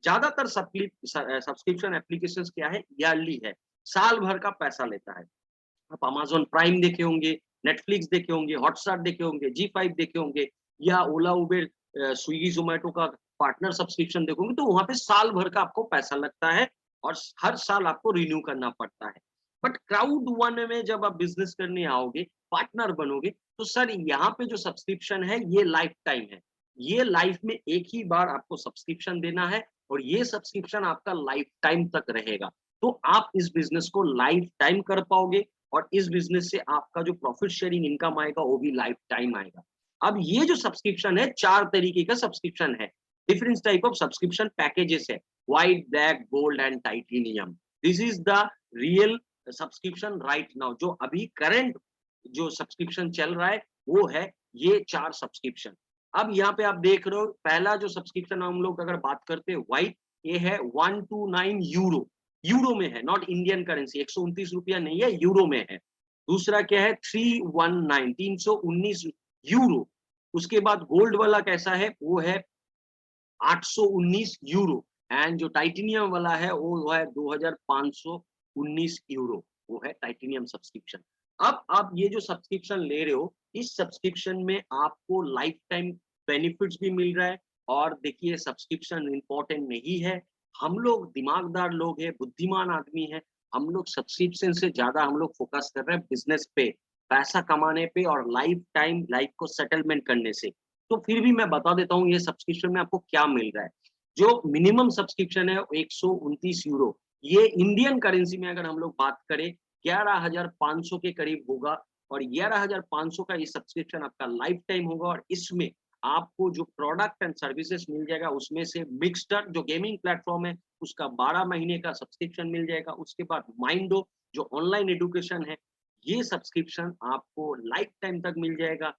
ज्यादातर सब्सक्रिप्शन एप्लीकेशंस क्या है? ईयरली है, साल भर का पैसा लेता है। आप अमेज़न प्राइम देखे होंगे, नेटफ्लिक्स देखे होंगे, हॉटस्टार देखे होंगे, जी फाइव देखे होंगे, या ओला उबेर स्विगी जोमेटो का पार्टनर सब्सक्रिप्शन देखोगे, तो वहां पे साल भर का आपको पैसा लगता है और हर साल आपको रिन्यू करना पड़ता है। बट क्राउड वन में जब आप बिजनेस करने आओगे, पार्टनर बनोगे, तो सर यहाँ पे जो सब्सक्रिप्शन है ये लाइफ टाइम है। ये लाइफ में एक ही बार आपको सब्सक्रिप्शन देना है और ये सब्सक्रिप्शन आपका लाइफ टाइम तक रहेगा। तो आप इस बिजनेस को लाइफ टाइम कर पाओगे और इस बिजनेस से आपका जो प्रॉफिट शेयरिंग इनकम आएगा वो भी लाइफ टाइम आएगा। अब ये जो सब्सक्रिप्शन है, 4 तरीके का सब्सक्रिप्शन है। Different type of subscription packages है, white, black, gold and titanium. This is the real subscription right now. जो अभी करंट जो सब्सक्रिप्शन चल रहा है वो है ये 4 सब्सक्रिप्शन। अब यहाँ पे आप देख रहे हो, पहला जो सब्सक्रिप्शन हम लोग अगर बात करते हैं व्हाइट, ये है 129 यूरो, यूरो में है, नॉट इंडियन करेंसी, 129 रुपया नहीं है, यूरो में है। दूसरा क्या है? 319, 319 यूरो। उसके बाद गोल्ड वाला कैसा है? वो है 819 यूरो। एंड जो टाइटेनियम वाला है वो है 2519 यूरो, वो है टाइटेनियम सब्सक्रिप्शन। अब आप ये जो सब्सक्रिप्शन ले रहे हो, इस सब्सक्रिप्शन में आपको लाइफ टाइम बेनिफिट्स भी मिल रहा है। और देखिए, सब्सक्रिप्शन इंपॉर्टेंट नहीं है, हम लोग दिमागदार लोग हैं, बुद्धिमान आदमी हैं, हम लोग सब्सक्रिप्शन से ज्यादा हम लोग फोकस कर रहे हैं बिजनेस पे, पैसा कमाने पे और लाइफ टाइम लाइफ को सेटलमेंट करने से। तो फिर भी मैं बता देता हूँ ये सब्सक्रिप्शन में आपको क्या मिल रहा है। जो मिनिमम सब्सक्रिप्शन है 129 यूरो, ये इंडियन करेंसी में अगर हम लोग बात करें 11,500 के करीब होगा। और 11,500 का ये सब्सक्रिप्शन आपका लाइफ टाइम होगा और इसमें आपको जो प्रोडक्ट एंड सर्विसेज मिल जाएगा उसमें से मिक्सटर जो गेमिंग प्लेटफॉर्म है उसका 12 महीने का सब्सक्रिप्शन मिल जाएगा। उसके बाद माइंडो जो ऑनलाइन एजुकेशन है, ये सब्सक्रिप्शन आपको लाइफ टाइम तक मिल जाएगा।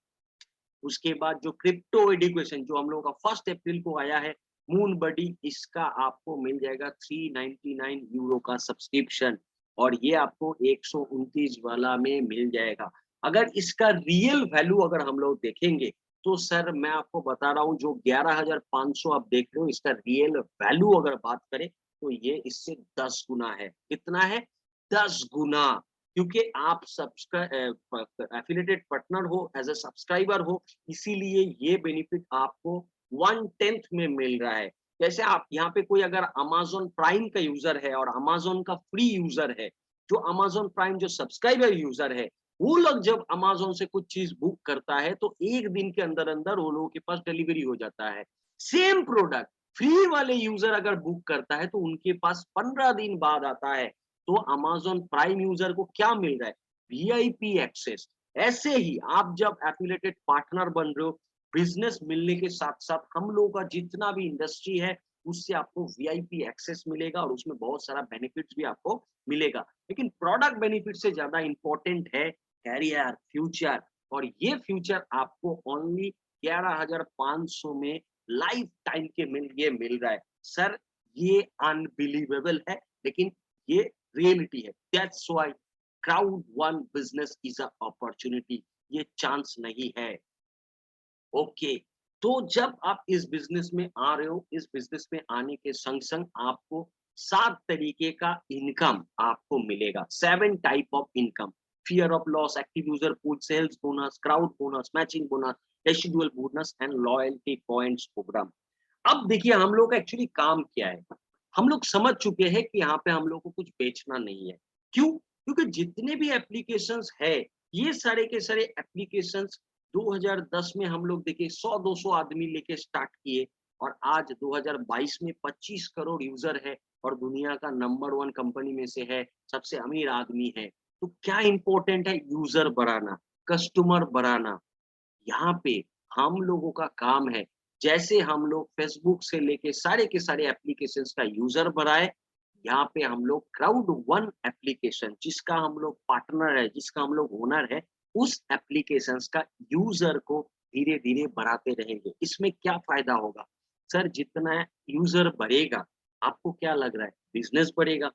उसके बाद जो क्रिप्टो एजुकेशन जो हम लोगों का 1 अप्रैल को आया है, मून बडी, इसका आपको मिल जाएगा 399 यूरो का सब्सक्रिप्शन और ये आपको 129 वाला में मिल जाएगा। अगर इसका रियल वैल्यू अगर हम लोग देखेंगे तो सर मैं आपको बता रहा हूँ, जो 11,500 आप देख रहे हो, इसका रियल वैल्यू अगर बात करें तो ये इससे 10 गुना है। कितना है? 10 गुना। क्योंकि आप एफिलिएटेड पार्टनर हो, एज अ सब्सक्राइबर हो, इसीलिए ये बेनिफिट आपको 1/10 में मिल रहा है। जैसे आप यहाँ पे कोई अगर अमेज़न प्राइम का यूज़र है और अमेज़न का फ्री यूज़र है, जो अमेज़न प्राइम जो सब्सक्राइबर यूज़र है, वो लोग जब अमेज़न से कुछ चीज़ बुक करता है, तो 1 दिन के अंदर-अंदर वो लोगों के पास डिलीवरी हो जाता है। सेम प्रोडक्ट फ्री वाले यूज़र अगर बुक करता है, तो उनके पास 15 दिन बाद आता है। तो अमेज़न प्राइम यूज़र को क्या मिल रहा है? VIP access. ऐसे ही आप जब एफिलिएटेड पार्टनर बन रहे हो, बिज़नेस मिलने के साथ-साथ हम लोगों का जितना भी इंडस्ट्री है, उससे आपको वीआईपी एक्सेस मिलेगा और उसमें बहुत सारा बेनिफिट्स भी आपको मिलेगा। लेकिन प्रोडक्ट बेनिफिट से ज़्यादा इम्पोर्टेंट है करियर, फ्यूचर, और ये फ्यूचर आपको ओनली 11,500 में लाइफ टाइम के ये मिल रहा है। सर, ये अनबिलीवेबल है, लेकिन ये रियलिटी है। That's why crowd one business is a opportunity. ये चांस नहीं है। ओके, तो जब आप इस बिजनेस में आ रहे हो, इस बिजनेस में आने के संग संग आपको 7 तरीके का इनकम आपको मिलेगा। 7 type of income. Fear of loss, active user pool, sales bonus, crowd bonus, matching bonus, residual bonus and loyalty points program. अब देखिए हम लोग का एक्चुअली काम क्या है? हम लोग समझ चुके हैं कि यहाँ पे हम लोग को कुछ बेचना नहीं है। क्यों? क्योंकि जितने भी एप्लीकेशंस है, ये सारे के सारे एप्लीकेशंस 2010 में हम लोग देखिए 100-200 आदमी लेके स्टार्ट किए और आज 2022 में 25 करोड़ यूज़र है और दुनिया का नंबर 1 कंपनी में से है, सबसे अमीर आदमी है। तो क्या इम्पोर्टेंट है? यूज़र बढ़ाना, कस्टमर बढ़ाना। यहाँ पे हम लोगों का काम है, जैसे हम लोग फेसबुक से लेके सारे के सारे एप्लीकेशंस का यूजर बढ़ाए, यहाँ पे हम लोग क्राउड वन एप्लीकेशन जिसका हम लोग पार्टनर है, जिसका हम लोग ओनर है, उस एप्लीकेशंस का यूजर को धीरे धीरे बढ़ाते रहेंगे। इसमें क्या फायदा होगा? सर, जितना यूजर बढ़ेगा, आपको क्या लग रहा है? बिजनेस बढ़ेगा।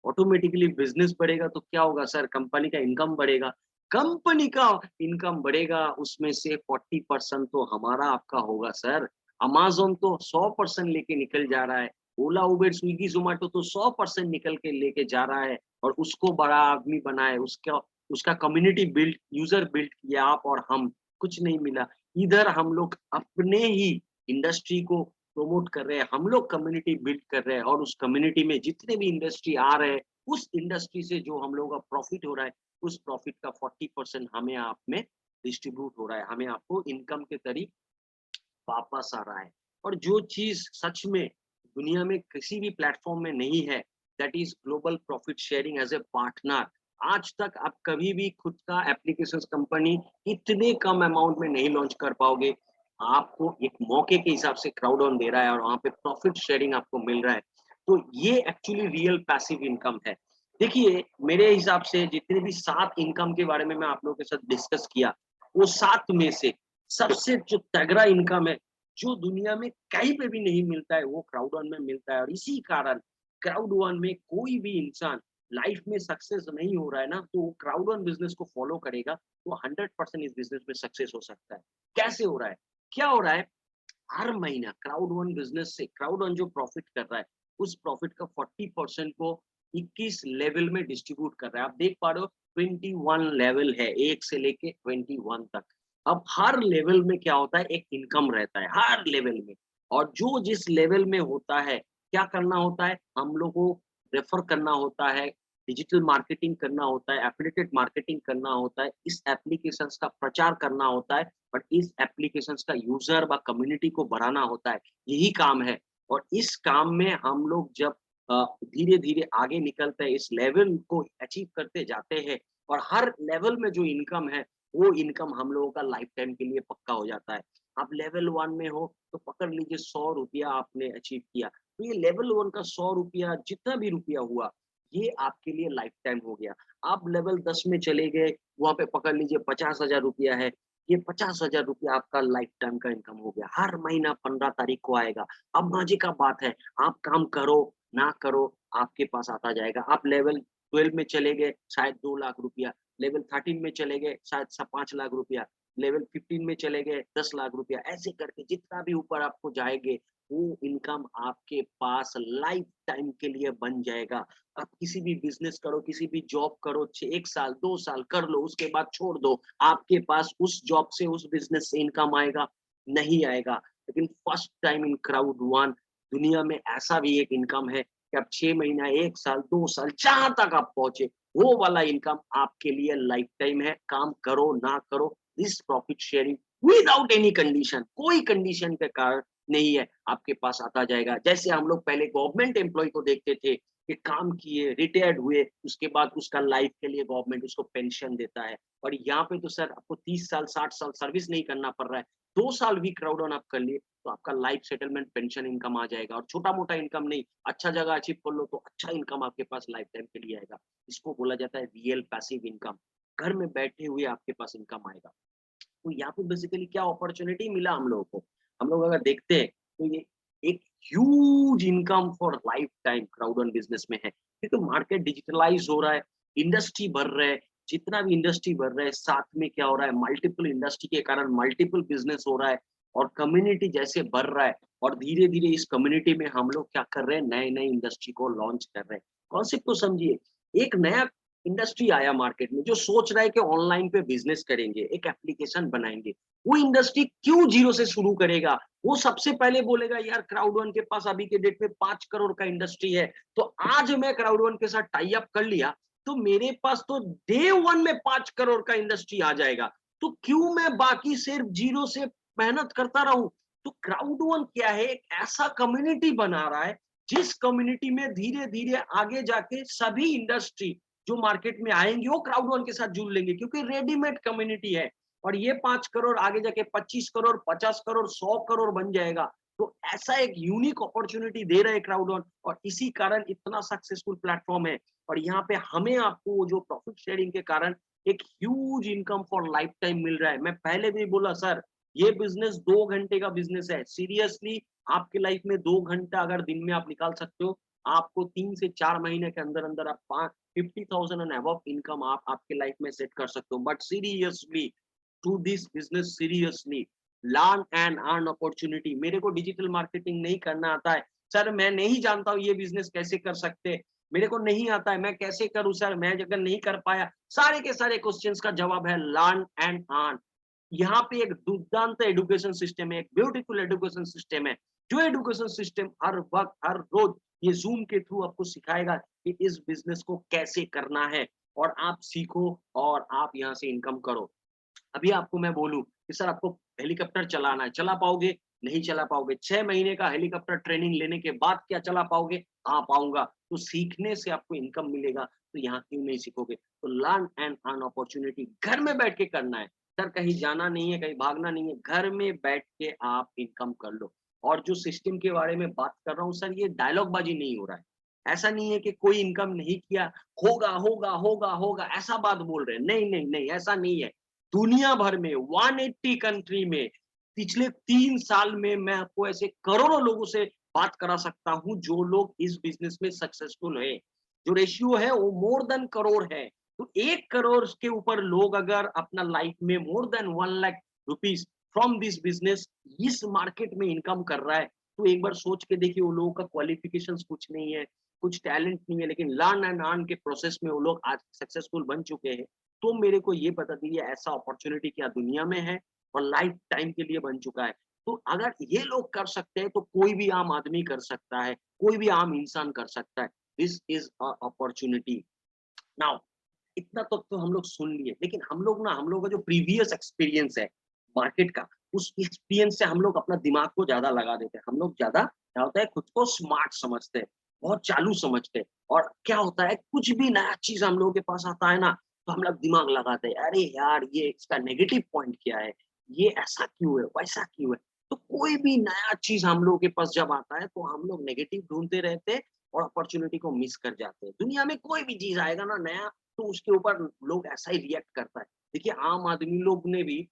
ऑटोमेटिकली बिजनेस बढ़ेगा तो क्या होगा सर? कंपनी का इनकम बढ़ेगा। कंपनी का इनकम बढ़ेगा, उसमें से 40% तो हमारा आपका होगा सर। अमेज़न तो 100% लेके निकल जा रहा है। ओला, उबेर, स्विगी, ज़ोमैटो तो 100% निकल के लेके जा रहा है और उसको बड़ा आदमी बनाए, उसका उसका कम्युनिटी बिल्ड, यूज़र बिल्ड किया आप और हम, कुछ नहीं मिला। इधर हम लोग अपने ही इंडस्ट्री को प्रमोट कर रहे हैं, हम लोग कम्युनिटी बिल्ड कर रहे हैं और उस कम्युनिटी में जितने भी इंडस्ट्री आ रहे हैं, उस इंडस्ट्री से जो हम लोगों का प्रॉफिट हो रहा है, उस प्रॉफिट का 40% हमें आप में डिस्ट्रीब्यूट हो रहा है, हमें आपको इनकम के तरीके वापस आ रहा है। और जो चीज़ सच में दुनिया में किसी भी प्लेटफ़ॉर्म में नहीं है, that is global profit sharing as a partner. आज तक आप कभी भी खुद का एप्लीकेशंस कंपनी इतने कम अमाउंट में नहीं लॉन्च कर पाओगे। आपको एक मौके के हिसाब से क्राउड ऑन दे रहा है और वहाँ पे प्रॉफिट शेयरिंग आपको मिल रहा है। तो ये एक्चुअली रियल पैसिव इनकम है। देखिए, मेरे हिसाब से जितने भी 7 इनकम के बारे में मैं आप लोगों के साथ डिस्कस किया, वो 7 में से सबसे जो तगड़ा इनकम है, जो दुनिया में कहीं पे भी नहीं मिलता है, वो क्राउड वन में मिलता है और इसी कारण क्राउड वन में कोई भी इंसान लाइफ में सक्सेस नहीं हो रहा है ना, तो वो क्राउड वन बिज़नेस को फ़ॉलो करेगा, तो 100% इस बिज़नेस में सक्सेस हो सकता है। कैसे हो रहा है? क्या हो रहा है? हर महीना क्राउड वन बिजनेस से क्राउड वन जो प्रॉफिट कर रहा है, उस प्रॉफिट का 40% को 21 लेवल में डिस्ट्रीब्यूट कर रहा है। आप देख पा रहे हो 21 लेवल है, 1 से लेके 21 तक। अब हर लेवल में क्या होता है, एक इनकम रहता है हर लेवल में, और जो जिस लेवल में होता है, क्या करना होता है, हम लोग को रेफर करना होता है, डिजिटल मार्केटिंग करना होता है, एफिलिएटेड मार्केटिंग करना होता है, इस एप्लीकेशंस का प्रचार करना होता है, बट इस एप्लीकेशंस का यूजर व कम्युनिटी को बढ़ाना होता है, यही काम है। और इस काम में हम लोग जब धीरे-धीरे आगे निकलते हैं, इस लेवल को अचीव करते जाते हैं और हर लेवल में जो इनकम है, वो इनकम हम लोगों का लाइफ टाइम के लिए पक्का हो जाता है। आप लेवल 1 में हो, तो पकड़ लीजिए ₹100 आपने अचीव किया, तो ये लेवल 1 का ₹100 जितना भी रुपया हुआ, ये आपके लिए लाइफ टाइम हो गया। आप लेवल 10 में चले गए, वहाँ पे पकड़ लीजिए ₹50,000 है, ये ₹50,000 आपका लाइफ टाइम का इनकम हो गया। हर महीना 15 तारीख को आएगा। अब मज़े का बात है, आप काम करो, ना करो, आपके पास आता जाएगा। आप लेवल 12 में चले गए, शायद ₹2 लाख, लेवल 13 में चले गए, शायद स ₹5 लाख। लेवल 15 में चले गए 10 लाख रुपया, ऐसे करके जितना भी ऊपर आपको जाएँगे, वो इनकम आपके पास लाइफ टाइम के लिए बन जाएगा। आप किसी भी बिज़नेस करो, किसी भी जॉब करो, 1 साल, 2 साल कर लो, उसके बाद छोड़ दो, आपके पास उस जॉब से, उस बिज़नेस से इनकम आएगा? नहीं आएगा। लेकिन first time in crowd one दुनिया में ऐसा भी एक इनकम है कि आप 6 महीना, 1 साल, 2 साल जहाँ तक आप पहुँचे, वो वाला इनकम आपके लिए लाइफ टाइम है। काम करो, ना करो, this profit sharing without any condition, कोई कंडीशन के कारण नहीं है, आपके पास आता जाएगा। जैसे हम लोग पहले गवर्नमेंट एम्प्लॉयी को देखते थे कि काम किए, रिटायर्ड हुए, उसके बाद उसका लाइफ के लिए गवर्नमेंट उसको पेंशन देता है। और यहाँ पे तो सर आपको 30 साल, 60 साल सर्विस नहीं करना पड़ रहा है। 2 साल भी क्राउड ऑन आप कर लिए, तो आपका लाइफ सेटलमेंट पेंशन इनकम आ जाएगा और छोटा-मोटा इनकम नहीं, अच्छा जगह अचीव कर लो तो अच्छा इनकम आपके पास लाइफ टाइम के लिए आएगा। इसको बोला जाता है रियल पैसिव इनकम। घर में बैठे हुए आपके पास इनकम आएगा। तो यहाँ पे बेसिकली क्या अपॉर्चुनिटी मिला हम लोगों को? हम लोग अगर देखते हैं तो ये एक huge income for life time crowd on business में है। क्योंकि मार्केट डिजिटलाइज़ हो रहा है, इंडस्ट्री बढ़ रहा है, जितना भी इंडस्ट्री बढ़ रहा है साथ में क्या हो रहा है मल्टीपल इंडस्ट्री के कारण मल्टीपल बिज़नेस हो रहा है और कम्युनिटी जैसे बढ़ रहा है और धीरे-धीरे इस कम्युनिटी में हम लोग क्या कर रहे हैं नए-नए इंडस्ट्री को लॉन्च कर रहे हैं। कॉन्सेप्ट को समझिए, एक नया इंडस्ट्री आया मार्केट में जो सोच रहा है कि ऑनलाइन पे बिज़नेस करेंगे, एक एप्लीकेशन बनाएँगे। वो इंडस्ट्री क्यों ज़ीरो से शुरू करेगा? वो सबसे पहले बोलेगा यार क्राउड वन के पास अभी के डेट में 5 करोड़ का इंडस्ट्री है, तो आज मैं क्राउड वन के साथ टाई अप कर लिया, तो मेरे पास तो डे 1 में 5 करोड़ का इंडस्ट्री आ जाएगा। तो क्यों मैं बाकी सिर्फ ज़ीरो से मेहनत करता रहूँ? तो क्राउड वन क्या है? एक ऐसा कम्युनिटी बना रहा है, जिस कम्युनिटी में धीरे-धीरे आगे जाके सभी इंडस्ट्री जो मार्केट में आएँगे वो क्राउड वन के साथ जुड़ लेंगे क्योंकि रेडीमेड कम्युनिटी है और ये 5 करोड़ आगे जाके 25 करोड़, 50 करोड़, 100 करोड़ बन जाएगा। तो ऐसा एक यूनिक अपॉर्च्युनिटी दे रहा है क्राउड वन और इसी कारण इतना सक्सेसफुल प्लेटफ़ॉर्म है और यहाँ पे हमें आपको वो जो प्रॉफिट शेयरिंग के कारण एक huge income for lifetime मिल रहा है। मैं पहले भी बोला सर, ये बिज़नेस 2 घंटे का बिज़नेस है। सीरियसली आपकी लाइफ में 2 घंटा अगर दिन में आप निकाल सकते हो, आपको 3 से 4 महीने के अंदर-अंदर आप 50,000 एंड अबव इनकम आप आपके लाइफ में सेट कर सकते हो। But seriously to this business seriously learn and earn opportunity. मेरे को डिजिटल मार्केटिंग नहीं करना आता है। सर मैं नहीं जानता हूँ ये बिज़नेस कैसे कर सकते हैं। मेरे को नहीं आता है, मैं कैसे करूँ सर? मैं अगर नहीं कर पाया, सारे के सारे क्वेश्चन्स का जवाब है लर्न एंड अर्न। यहाँ पे एक दुर्दांत एजुकेशन सिस्टम है, एक ब्यूटीफुल एजुकेशन सिस्टम है, जो एजुकेशन सिस्टम हर वक़्त, हर रोज़ ये ज़ूम के थ्रू आपको सिखाएगा कि इस बिज़नेस को कैसे करना है और आप सीखो और आप यहाँ से इनकम करो। अभी आपको मैं बोलूँ कि सर आपको हेलीकॉप्टर चलाना है, चला पाओगे? नहीं चला पाओगे। 6 महीने का हेलीकॉप्टर ट्रेनिंग लेने के बाद क्या चला पाओगे? हाँ, पाऊँगा। तो सीखने से आपको इनकम मिलेगा, तो यहाँ क्यों नहीं सीखोगे? तो लर्न एंड अर्न अपॉर्च्युनिटी घर में बैठ के करना है। सर कहीं जाना नहीं है, कहीं भागना नहीं है, घर में बैठ के आप इनकम कर लो। और जो सिस्टम के बारे में बात कर रहा हूँ सर ये डायलॉग बाज़ी नहीं हो रहा है। ऐसा नहीं है कि कोई इनकम नहीं किया, होगा, होगा, होगा, होगा, ऐसा बात बोल रहे हैं। नहीं, नहीं, नहीं, ऐसा नहीं है। दुनिया भर में 180 कंट्री में पिछले 3 साल में मैं आपको ऐसे करोड़ों लोगों से बात करा सकता हूँ जो लोग इस बिज़नेस में सक्सेसफुल हैं। जो रेशियो है वो मोर देन करोड़ है। तो 1 करोड़ के ऊपर लोग अगर अपना लाइफ में more than 1 lakh rupees from this business इस मार्केट में इनकम कर रहा है, तो एक बार सोच के देखिए वो लोगों का क्वालिफ़िकेशंस कुछ नहीं है, कुछ टैलेंट नहीं है, लेकिन लर्न एंड अर्न के प्रोसेस में वो लोग आज सक्सेसफुल बन चुके हैं। तो मेरे को ये बता दीजिए ऐसा अपॉर्च्युनिटी क्या दुनिया में है और लाइफ टाइम के लिए बन चुका है। तो अगर ये लोग कर सकते हैं तो कोई भी आम आदमी कर सकता है, कोई भी आम इंसान कर सकता है। This is a opportunity. Now इतना तो हम लोग सुन लिए, लेकिन हम लोग का जो प्रीवियस एक्सपीरियंस है मार्केट का, उस एक्सपीरियंस से हम लोग अपना दिमाग को ज़्यादा लगा देते हैं। हम लोग ज़्यादा क्या होता है खुद को स्मार्ट समझते हैं, बहुत चालू समझते हैं और क्या होता है कुछ भी नया चीज़ हम लोगों के पास आता है ना, तो हम लोग दिमाग लगाते हैं, अरे यार ये इसका नेगेटिव पॉइंट क्या है? ये ऐसा क्यों है? वैसा क्यों है? तो कोई भी नया चीज़ हम लोगों के पास जब आता है तो हम लोग नेगेटिव ढूँढते रहते हैं और अपॉर्च्युनिटी को मिस कर जाते हैं। दुनिया में कोई भी चीज़ आएगा ना नया तो उसके ऊपर लोग ऐसा ही रिएक्ट करता है। देखिए आम आदमी लोग ने भी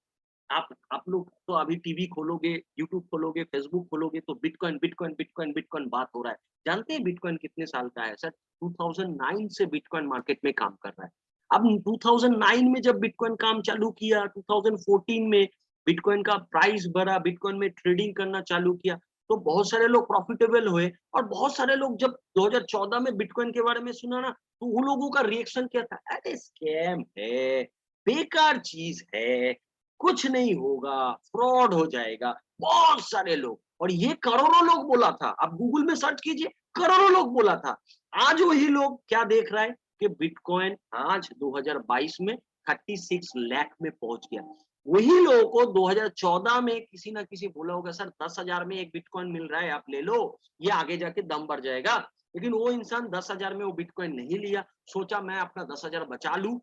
आप लोग तो अभी टीवी खोलोगे, यूट्यूब खोलोगे, फेसबुक खोलोगे तो बिटकॉइन, बिटकॉइन, बिटकॉइन, बिटकॉइन बात हो रहा है। जानते हैं बिटकॉइन कितने साल का है? सर 2009 से बिटकॉइन मार्केट में काम कर रहा है। अब 2009 में जब बिटकॉइन काम चालू किया, 2014 में बिटकॉइन का प्राइस बढ़ा, बिटकॉइन में ट्रेडिंग करना चालू किया, तो बहुत सारे लोग प्रॉफिटेबल हुए। और बहुत सारे लोग जब 2014 में बिटकॉइन के बारे में सुना ना, तो उन लोगों का रिएक्शन क्या था, अरे स्कैम है, बेकार चीज है, कुछ नहीं होगा, फ्रॉड हो जाएगा। बहुत सारे लोग, और ये करोड़ों लोग बोला था, आप गूगल में सर्च कीजिए, करोड़ों लोग बोला था। आज वही लोग क्या देख रहा है कि बिटकॉइन आज 2022 में 36 लाख में पहुंच गया। वही लोगों को 2014 में किसी ना किसी बोला होगा, सर 10,000 में एक बिटकॉइन मिल रहा है, आप ले लो, ये आगे जाके दम बढ़ जाएगा। लेकिन वो इंसान 10,000 में वो बिटकॉइन नहीं लिया, सोचा मैं अपना 10,000 बचा लूं,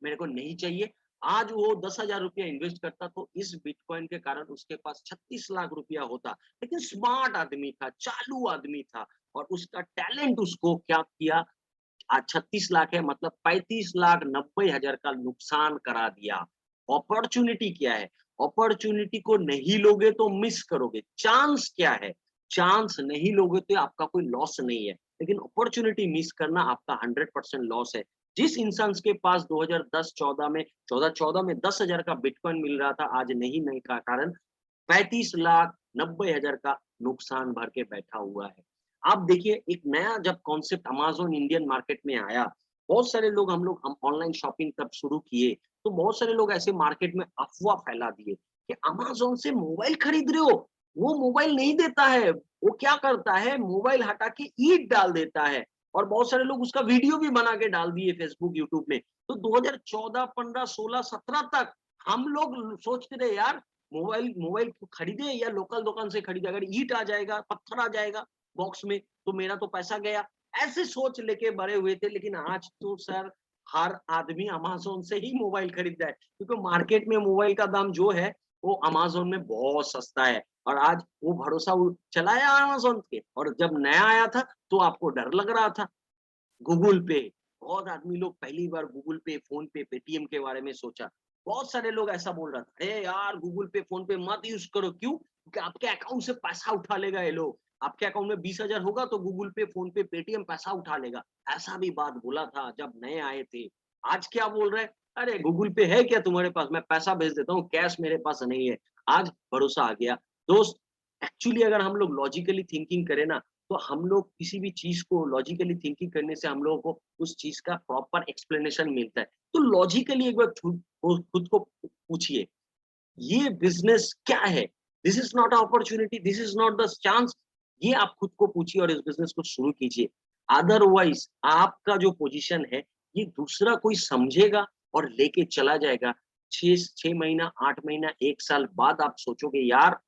मेरे को नहीं चाहिए। आज वो 10,000 रुपया इन्वेस्ट करता तो इस बिटकॉइन के कारण उसके पास 36 लाख रुपया होता। लेकिन स्मार्ट आदमी था, चालू आदमी था, और उसका टैलेंट उसको क्या किया, आज 36 लाख है मतलब 35,90,000 का नुकसान करा दिया। अपॉर्चुनिटी क्या है, अपॉर्चुनिटी को नहीं लोगे तो मिस करोगे। चांस क्या है, चांस नहीं लोगे तो आपका कोई लॉस नहीं है, लेकिन अपॉर्चुनिटी मिस करना आपका 100% लॉस है। जिस इंसान के पास 2010-14 में 14 में 10,000 का बिटकॉइन मिल रहा था, आज नहीं का कारण 35,90,000 का नुकसान भर के बैठा हुआ है। आप देखिए, एक नया जब कॉन्सेप्ट अमेज़न इंडियन मार्केट में आया, बहुत सारे लोग हम ऑनलाइन शॉपिंग तब शुरू किए, तो बहुत सारे लोग ऐसे मार्केट में अफ़वाह फैला दिए कि अमेज़न से मोबाइल खरीद रहे हो, वो मोबाइल नहीं देता है, वो क्या करता है, मोबाइल हटा के ईंट डाल देता है। और बहुत सारे लोग उसका वीडियो भी बना के डाल दिए फेसबुक, यूट्यूब में। तो 2014, 15, 16, 17 तक हम लोग सोचते रहे, यार मोबाइल मोबाइल खरीदे या लोकल दुकान से खरीदे, अगर ईंट आ जाएगा, पत्थर आ जाएगा बॉक्स में, तो मेरा तो पैसा गया। ऐसे सोच लेके बड़े हुए थे, लेकिन आज तो सर हर आदमी अमेज़न से ही मोबाइल खरीदता है, क्योंकि मार्केट में मोबाइल का दाम जो है, वो अमेज़न में बहुत सस्ता है। और आज वो भरोसा चला है अमेज़न के, और जब नया आया था, तो आपको डर लग रहा था। गूगल पे, बहुत आदमी लोग पहली बार गूगल पे, फ़ोन पे, पेटीएम के बारे में सोचा। बहुत सारे लोग ऐसा बोल रहा था, "अरे यार! गूगल पे, फ़ोन पे मत यूज़ करो।" क्यों? क्योंकि आपके अकाउंट से पैसा उठा लेगा ये लोग। आपके अकाउंट में 20,000 होगा तो गूगल पे, फ़ोन पे, पेटीएम पैसा उठा लेगा। ऐसा भी बात बोला था जब नए आए थे। आज क्या बोल रहे हैं? "अरे! गूगल पे है क्या तुम्हारे पास? मैं पैसा भेज देता हूँ, कैश मेरे पास नहीं है।" आज भरोसा आ गया। दोस्त, एक्चुअली अगर हम लोग लॉजिकली थिंकिंग करें ना, तो हम लोग किसी भी चीज को लॉजिकली थिंकिंग करने से हम लोगों को उस चीज का प्रॉपर एक्सप्लेनेशन मिलता है। तो लॉजिकली एक बार खुद को पूछिए, ये बिजनेस क्या है? This is not opportunity, this is not the chance. ये आप खुद को पूछिए और इस बिजनेस को शुरू कीजिए। अदरवाइज आपका जो पोजीशन है, ये दूसरा कोई समझेगा और लेके चला जाएगा। 6 महीना, 8 महीना, 1 साल बाद आप सोचोगे, यार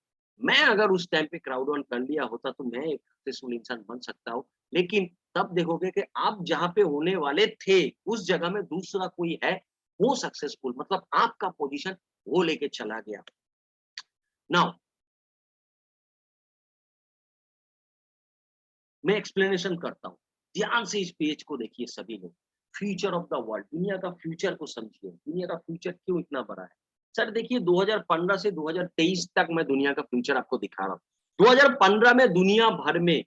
मैं अगर उस टाइम पे क्राउड ऑन कर लिया होता तो मैं एक सक्सेसफुल इंसान बन सकता हूँ। लेकिन तब देखोगे कि आप जहाँ पे होने वाले थे, उस जगह में दूसरा कोई है, वो सक्सेसफुल, मतलब आपका पोजीशन वो लेके चला गया। नाउ मैं एक्सप्लेनेशन करता हूँ। ध्यान से इस पेज को देखिए सभी लोग। फ्यूचर ऑफ द वर्ल्ड, दुनिया का फ्यूचर को समझिए। दुनिया का फ्यूचर क्यों इतना बड़ा है? सर देखिए, 2015 से 2023 तक मैं दुनिया का फ्यूचर आपको दिखा रहा हूँ। 2015 में दुनिया भर में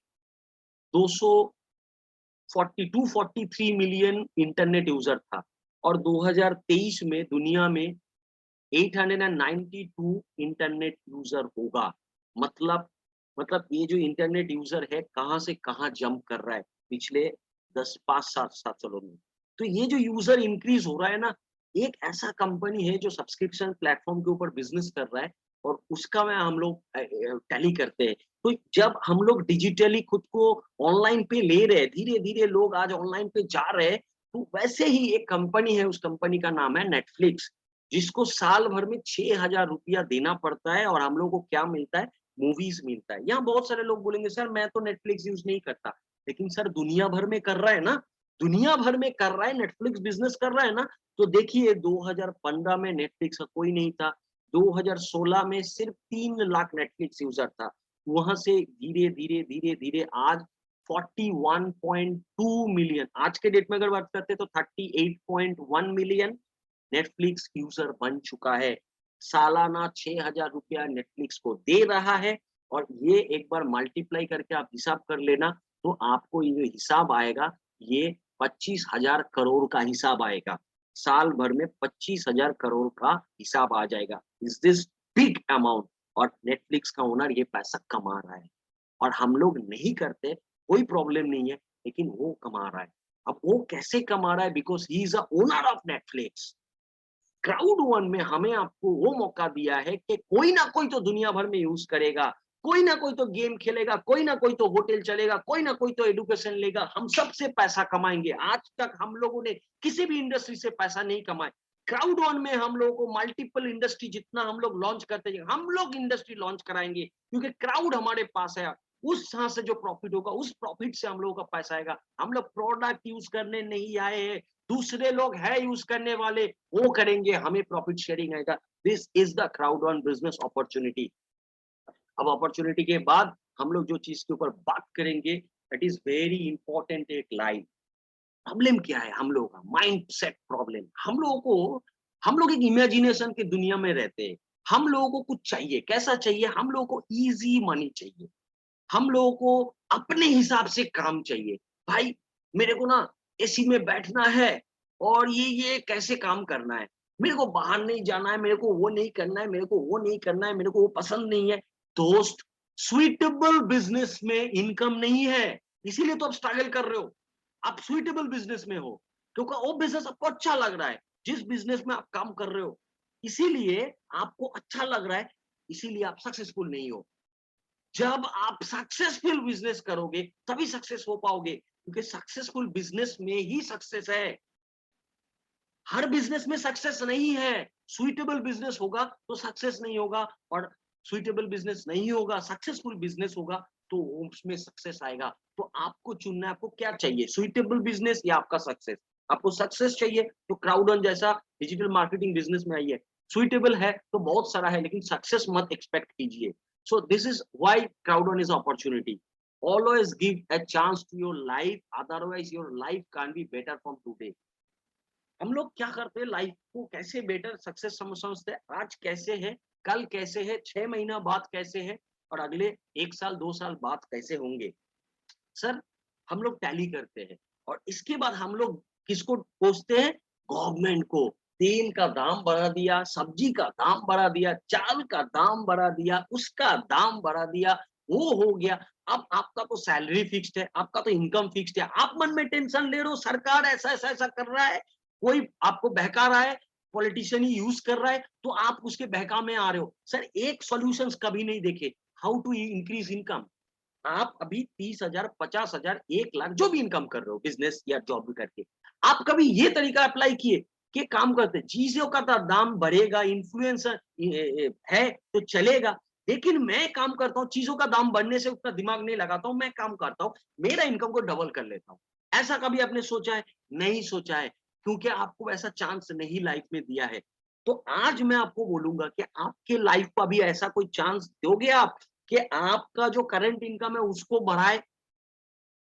243 मिलियन इंटरनेट यूजर था, और 2023 में दुनिया में 892 इंटरनेट यूजर होगा। मतलब ये जो इंटरनेट यूजर है, कहाँ से कहाँ जंप कर रहा है पिछले 10 5 7 सालों में। तो ये जो यूजर इंक्रीज हो रहा है ना, एक ऐसा कंपनी है जो सब्सक्रिप्शन प्लेटफॉर्म के ऊपर बिजनेस कर रहा है, और उसका में हम लोग टैली करते हैं। तो जब हम लोग डिजिटली खुद को ऑनलाइन पे ले रहे हैं, धीरे-धीरे लोग आज ऑनलाइन पे जा रहे हैं, तो वैसे ही एक कंपनी है, उस कंपनी का नाम है नेटफ्लिक्स। जिसको साल भर में 6,000 रुपया देना पड़ता है, और हम लोग को क्या मिलता है? मूवीज़ मिलता है। यहाँ बहुत सारे लोग बोलेंगे, सर मैं तो नेटफ्लिक्स यूज़ नहीं करता। लेकिन सर दुनिया भर में कर रहा है ना, दुनिया भर में कर रहा है, नेटफ्लिक्स बिज़नेस कर रहा है ना। तो देखिए, 2015 में नेटफ्लिक्स का कोई नहीं था, 2016 में सिर्फ 3 लाख नेटफ्लिक्स यूज़र था। वहाँ से धीरे-धीरे, धीरे-धीरे आज 41.2 मिलियन, आज के डेट में अगर बात करते हैं तो 38.1 मिलियन नेटफ्लिक्स यूजर बन चुका है। सालाना 6,000 रुपया नेटफ्लिक्स को दे रहा है, और ये एक बार मल्टीप्लाई करके आप हिसाब कर लेना, तो आपको ये जो हिसाब आएगा, ये 25,000 करोड़ का हिसाब आएगा। साल भर में 25,000 करोड़ का हिसाब आ जाएगा। Is this big amount? और नेटफ्लिक्स का ओनर ये पैसा कमा रहा है और हम लोग नहीं करते, कोई प्रॉब्लम नहीं है, लेकिन वो कमा रहा है। अब वो कैसे कमा रहा है? Because he is a owner of Netflix. Crowd one में हमें आपको वो मौका दिया है कि कोई ना कोई तो दुनिया भर में यूज करेगा, कोई ना कोई तो गेम खेलेगा, कोई ना कोई तो होटल चलेगा, कोई ना कोई तो एडुकेशन लेगा, हम सबसे पैसा कमाएंगे। आज तक हम लोगों ने किसी भी इंडस्ट्री से पैसा नहीं कमाए। क्राउड वन में हम लोगों को मल्टीपल इंडस्ट्री जितना हम लोग लॉन्च करते हैं, हम लोग इंडस्ट्री लॉन्च कराएंगे, क्योंकि क्राउड हमारे पास है। उस यहाँ से जो प्रॉफिट होगा, उस प्रॉफिट से हम लोगों का पैसा आएगा। हम लोग प्रोडक्ट यूज करने नहीं आए हैं, दूसरे लोग है यूज करने वाले, वो करेंगे, हमें प्रॉफिट शेयरिंग आएगा। This is the crowd on business opportunity. अब अपॉर्चुनिटी के बाद हम लोग जो चीज के ऊपर बात करेंगे, दैट इज वेरी इंपॉर्टेंट। एक लाइफ प्रॉब्लम क्या है हम लोगों का? Mind set problem. हम लोग एक इमेजिनेशन की दुनिया में रहते हैं। हम लोगों को कुछ चाहिए, कैसा चाहिए? हम लोगों को इजी मनी चाहिए, हम लोगों को अपने हिसाब से काम चाहिए। भाई मेरे को ना एसी में बैठना है और ये कैसे काम करना है, मेरे को बाहर नहीं जाना है, मेरे को वो नहीं करना है, मेरे को वो नहीं करना है, मेरे को वो पसंद नहीं है। दोस्त, सुइटेबल बिजनेस में इनकम नहीं है, इसीलिए तो आप स्ट्रगल कर रहे हो। आप सुइटेबल बिजनेस में हो क्योंकि वो बिजनेस आपको अच्छा लग रहा है, जिस बिजनेस में आप काम कर रहे हो, इसीलिए आपको अच्छा लग रहा है, इसीलिए आप सक्सेसफुल नहीं हो। जब आप सक्सेसफुल बिजनेस करोगे तभी सक्सेस हो पाओगे, क्योंकि सक्सेसफुल बिजनेस में ही सक्सेस है। हर बिजनेस में सक्सेस नहीं है। सुइटेबल बिजनेस होगा तो सक्सेस नहीं होगा, और सुइटेबल बिजनेस नहीं होगा, सक्सेसफुल बिजनेस होगा तो उसमें सक्सेस आएगा। तो आपको चुनना है, आपको क्या चाहिए? सुइटेबल बिजनेस या आपका सक्सेस? आपको सक्सेस चाहिए तो क्राउडन जैसा डिजिटल मार्केटिंग बिजनेस में आइए। सुइटेबल है तो बहुत सारा है, लेकिन सक्सेस मत एक्सपेक्ट कीजिए। So this is why Crowdun is opportunity. Always give a chance to your life, otherwise your life can't be better from today. हम लोग क्या करते हैं? लाइफ को कैसे बेटर सक्सेस समझते हैं? आज कैसे है, कल कैसे है, 6 महीना बाद कैसे है, और अगले 1 साल 2 साल बाद कैसे होंगे। सर, हम लोग टैली करते हैं और इसके बाद हम लोग किसको कोसते हैं? गवर्नमेंट को। तेल का दाम बढ़ा दिया, सब्जी का दाम बढ़ा दिया, चावल का दाम बढ़ा दिया, उसका दाम बढ़ा दिया, वो हो गया। अब आपका तो सैलरी फिक्स्ड है, आपका तो इनकम फिक्स्ड है, आप मन में टेंशन ले रहे हो, सरकार ऐसा ऐसा ऐसा कर रहा है, कोई आपको बहका रहा है, पॉलिटिशियन ही यूज कर रहा है, तो आप उसके बहका में आ रहे हो। सर, एक सॉल्यूशंस कभी नहीं देखे, हाउ टू इंक्रीज इनकम। आप अभी 30,000, 50,000, 1 लाख जो भी इनकम कर रहे हो बिजनेस या जॉब भी करके, आप कभी ये तरीका अप्लाई किए कि काम करते चीजों का तो दाम बढ़ेगा, इन्फ्लुएंसर है तो चलेगा, लेकिन मैं काम करता हूँ, चीजों का दाम बढ़ने से उतना दिमाग नहीं लगाता हूँ, मैं काम करता हूँ, मेरा इनकम को डबल कर लेता हूँ। ऐसा कभी आपने सोचा है? नहीं सोचा है, क्योंकि आपको ऐसा चांस नहीं लाइफ में दिया है। तो आज मैं आपको बोलूंगा कि आपके लाइफ को अभी ऐसा कोई चांस दोगे आप कि आपका जो करंट इनकम है उसको बढ़ाए।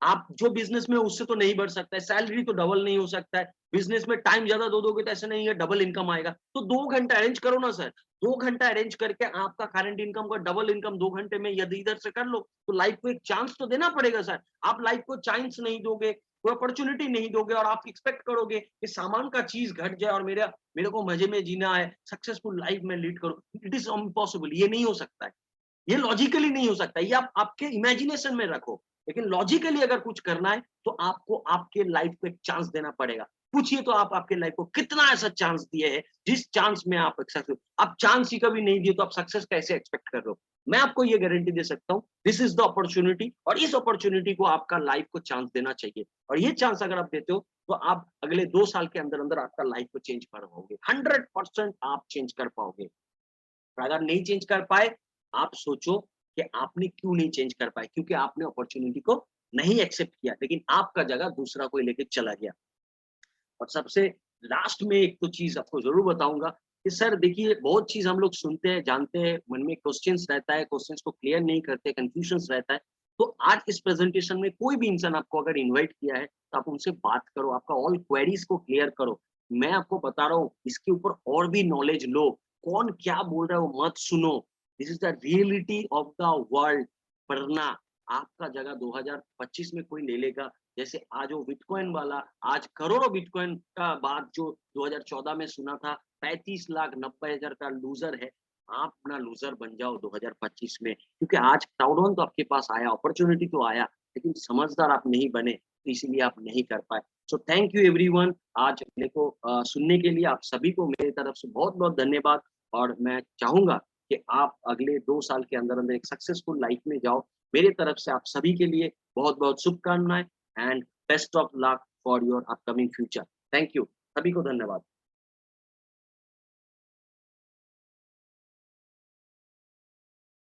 आप जो बिजनेस में उससे तो नहीं बढ़ सकता है, सैलरी तो डबल नहीं हो सकता है, बिजनेस में टाइम ज्यादा दो दोगे तो ऐसा नहीं है डबल इनकम आएगा। तो 2 घंटा अरेंज करो ना सर, 2 घंटा अरेंज करके आपका करंट इनकम का डबल इनकम 2 घंटे में यदि इधर से कर लो, तो लाइफ को एक चांस तो देना पड़ेगा सर। आप लाइफ को चांस नहीं दोगे, कोई अपॉर्चुनिटी नहीं दोगे, और आप एक्सपेक्ट करोगे कि सामान का चीज घट जाए और मेरा मेरे को मजे में जीना है, सक्सेसफुल लाइफ में लीड करो, इट इज इम्पॉसिबल, ये नहीं हो सकता है, ये लॉजिकली नहीं हो सकता, ये आप आपके इमेजिनेशन में रखो। लेकिन लॉजिकली अगर कुछ करना है तो आपको आपके लाइफ को एक चांस देना पड़ेगा। पूछिए तो आप आपके लाइफ को कितना ऐसा चांस दिए है जिस चांस में आप सक्सेस, आप चांस ही कभी नहीं दिए तो आप सक्सेस कैसे एक्सपेक्ट कर रहे हो? मैं आपको ये गारंटी दे सकता हूँ, दिस इज द अपॉर्चुनिटी, और इस अपॉर्चुनिटी को आपका लाइफ को चांस देना चाहिए। और ये चांस अगर आप देते हो तो आप अगले 2 साल के अंदर अंदर आपका लाइफ को चेंज कर पाओगे, 100% आप चेंज कर पाओगे। और अगर नहीं चेंज कर पाए, आप सोचो कि आपने क्यों नहीं चेंज कर पाए, क्योंकि आपने अपॉर्चुनिटी को नहीं एक्सेप्ट किया, लेकिन आपका जगह दूसरा कोई लेके चला गया। और सबसे लास्ट में एक तो चीज आपको जरूर बताऊंगा कि सर देखिए, बहुत चीज हम लोग सुनते हैं, जानते हैं, मन में क्वेश्चंस रहता है, क्वेश्चंस को क्लियर नहीं करते, कंफ्यूजन रहता है। तो आज इस प्रेजेंटेशन में कोई भी इंसान आपको अगर इनवाइट किया है तो आप उनसे बात करो, आपका ऑल क्वेरीज को क्लियर करो। मैं आपको बता रहा हूँ, इसके ऊपर और भी नॉलेज लो, कौन क्या बोल रहा है वो मत सुनो। This is the reality of the world. वरना आपका जगह 2025 में कोई ले लेगा, जैसे आज वो बिटकॉइन वाला, आज करोड़ों बिटकॉइन का बात जो 2014 में सुना था, 35,90,000 का लूज़र है। आप ना लूज़र बन जाओ 2025 में, क्योंकि आज क्राउड तो आपके पास आया, अपॉर्च्युनिटी तो आया, लेकिन समझदार आप नहीं बने, तो इसीलिए आप नहीं कर पाए। सो थैंक यू एवरीवन, आज मेरे को सुनने के लिए आप सभी को मेरी तरफ से बहुत-बहुत धन्यवाद, और मैं चाहूँगा कि आप अगले 2 साल के अंदर-अंदर एक सक्सेसफुल लाइफ में जाओ। मेरी तरफ से आप सभी के लिए बहुत-बहुत शुभकामनाएँ and best of luck for your upcoming future. Thank you, सभी को धन्यवाद।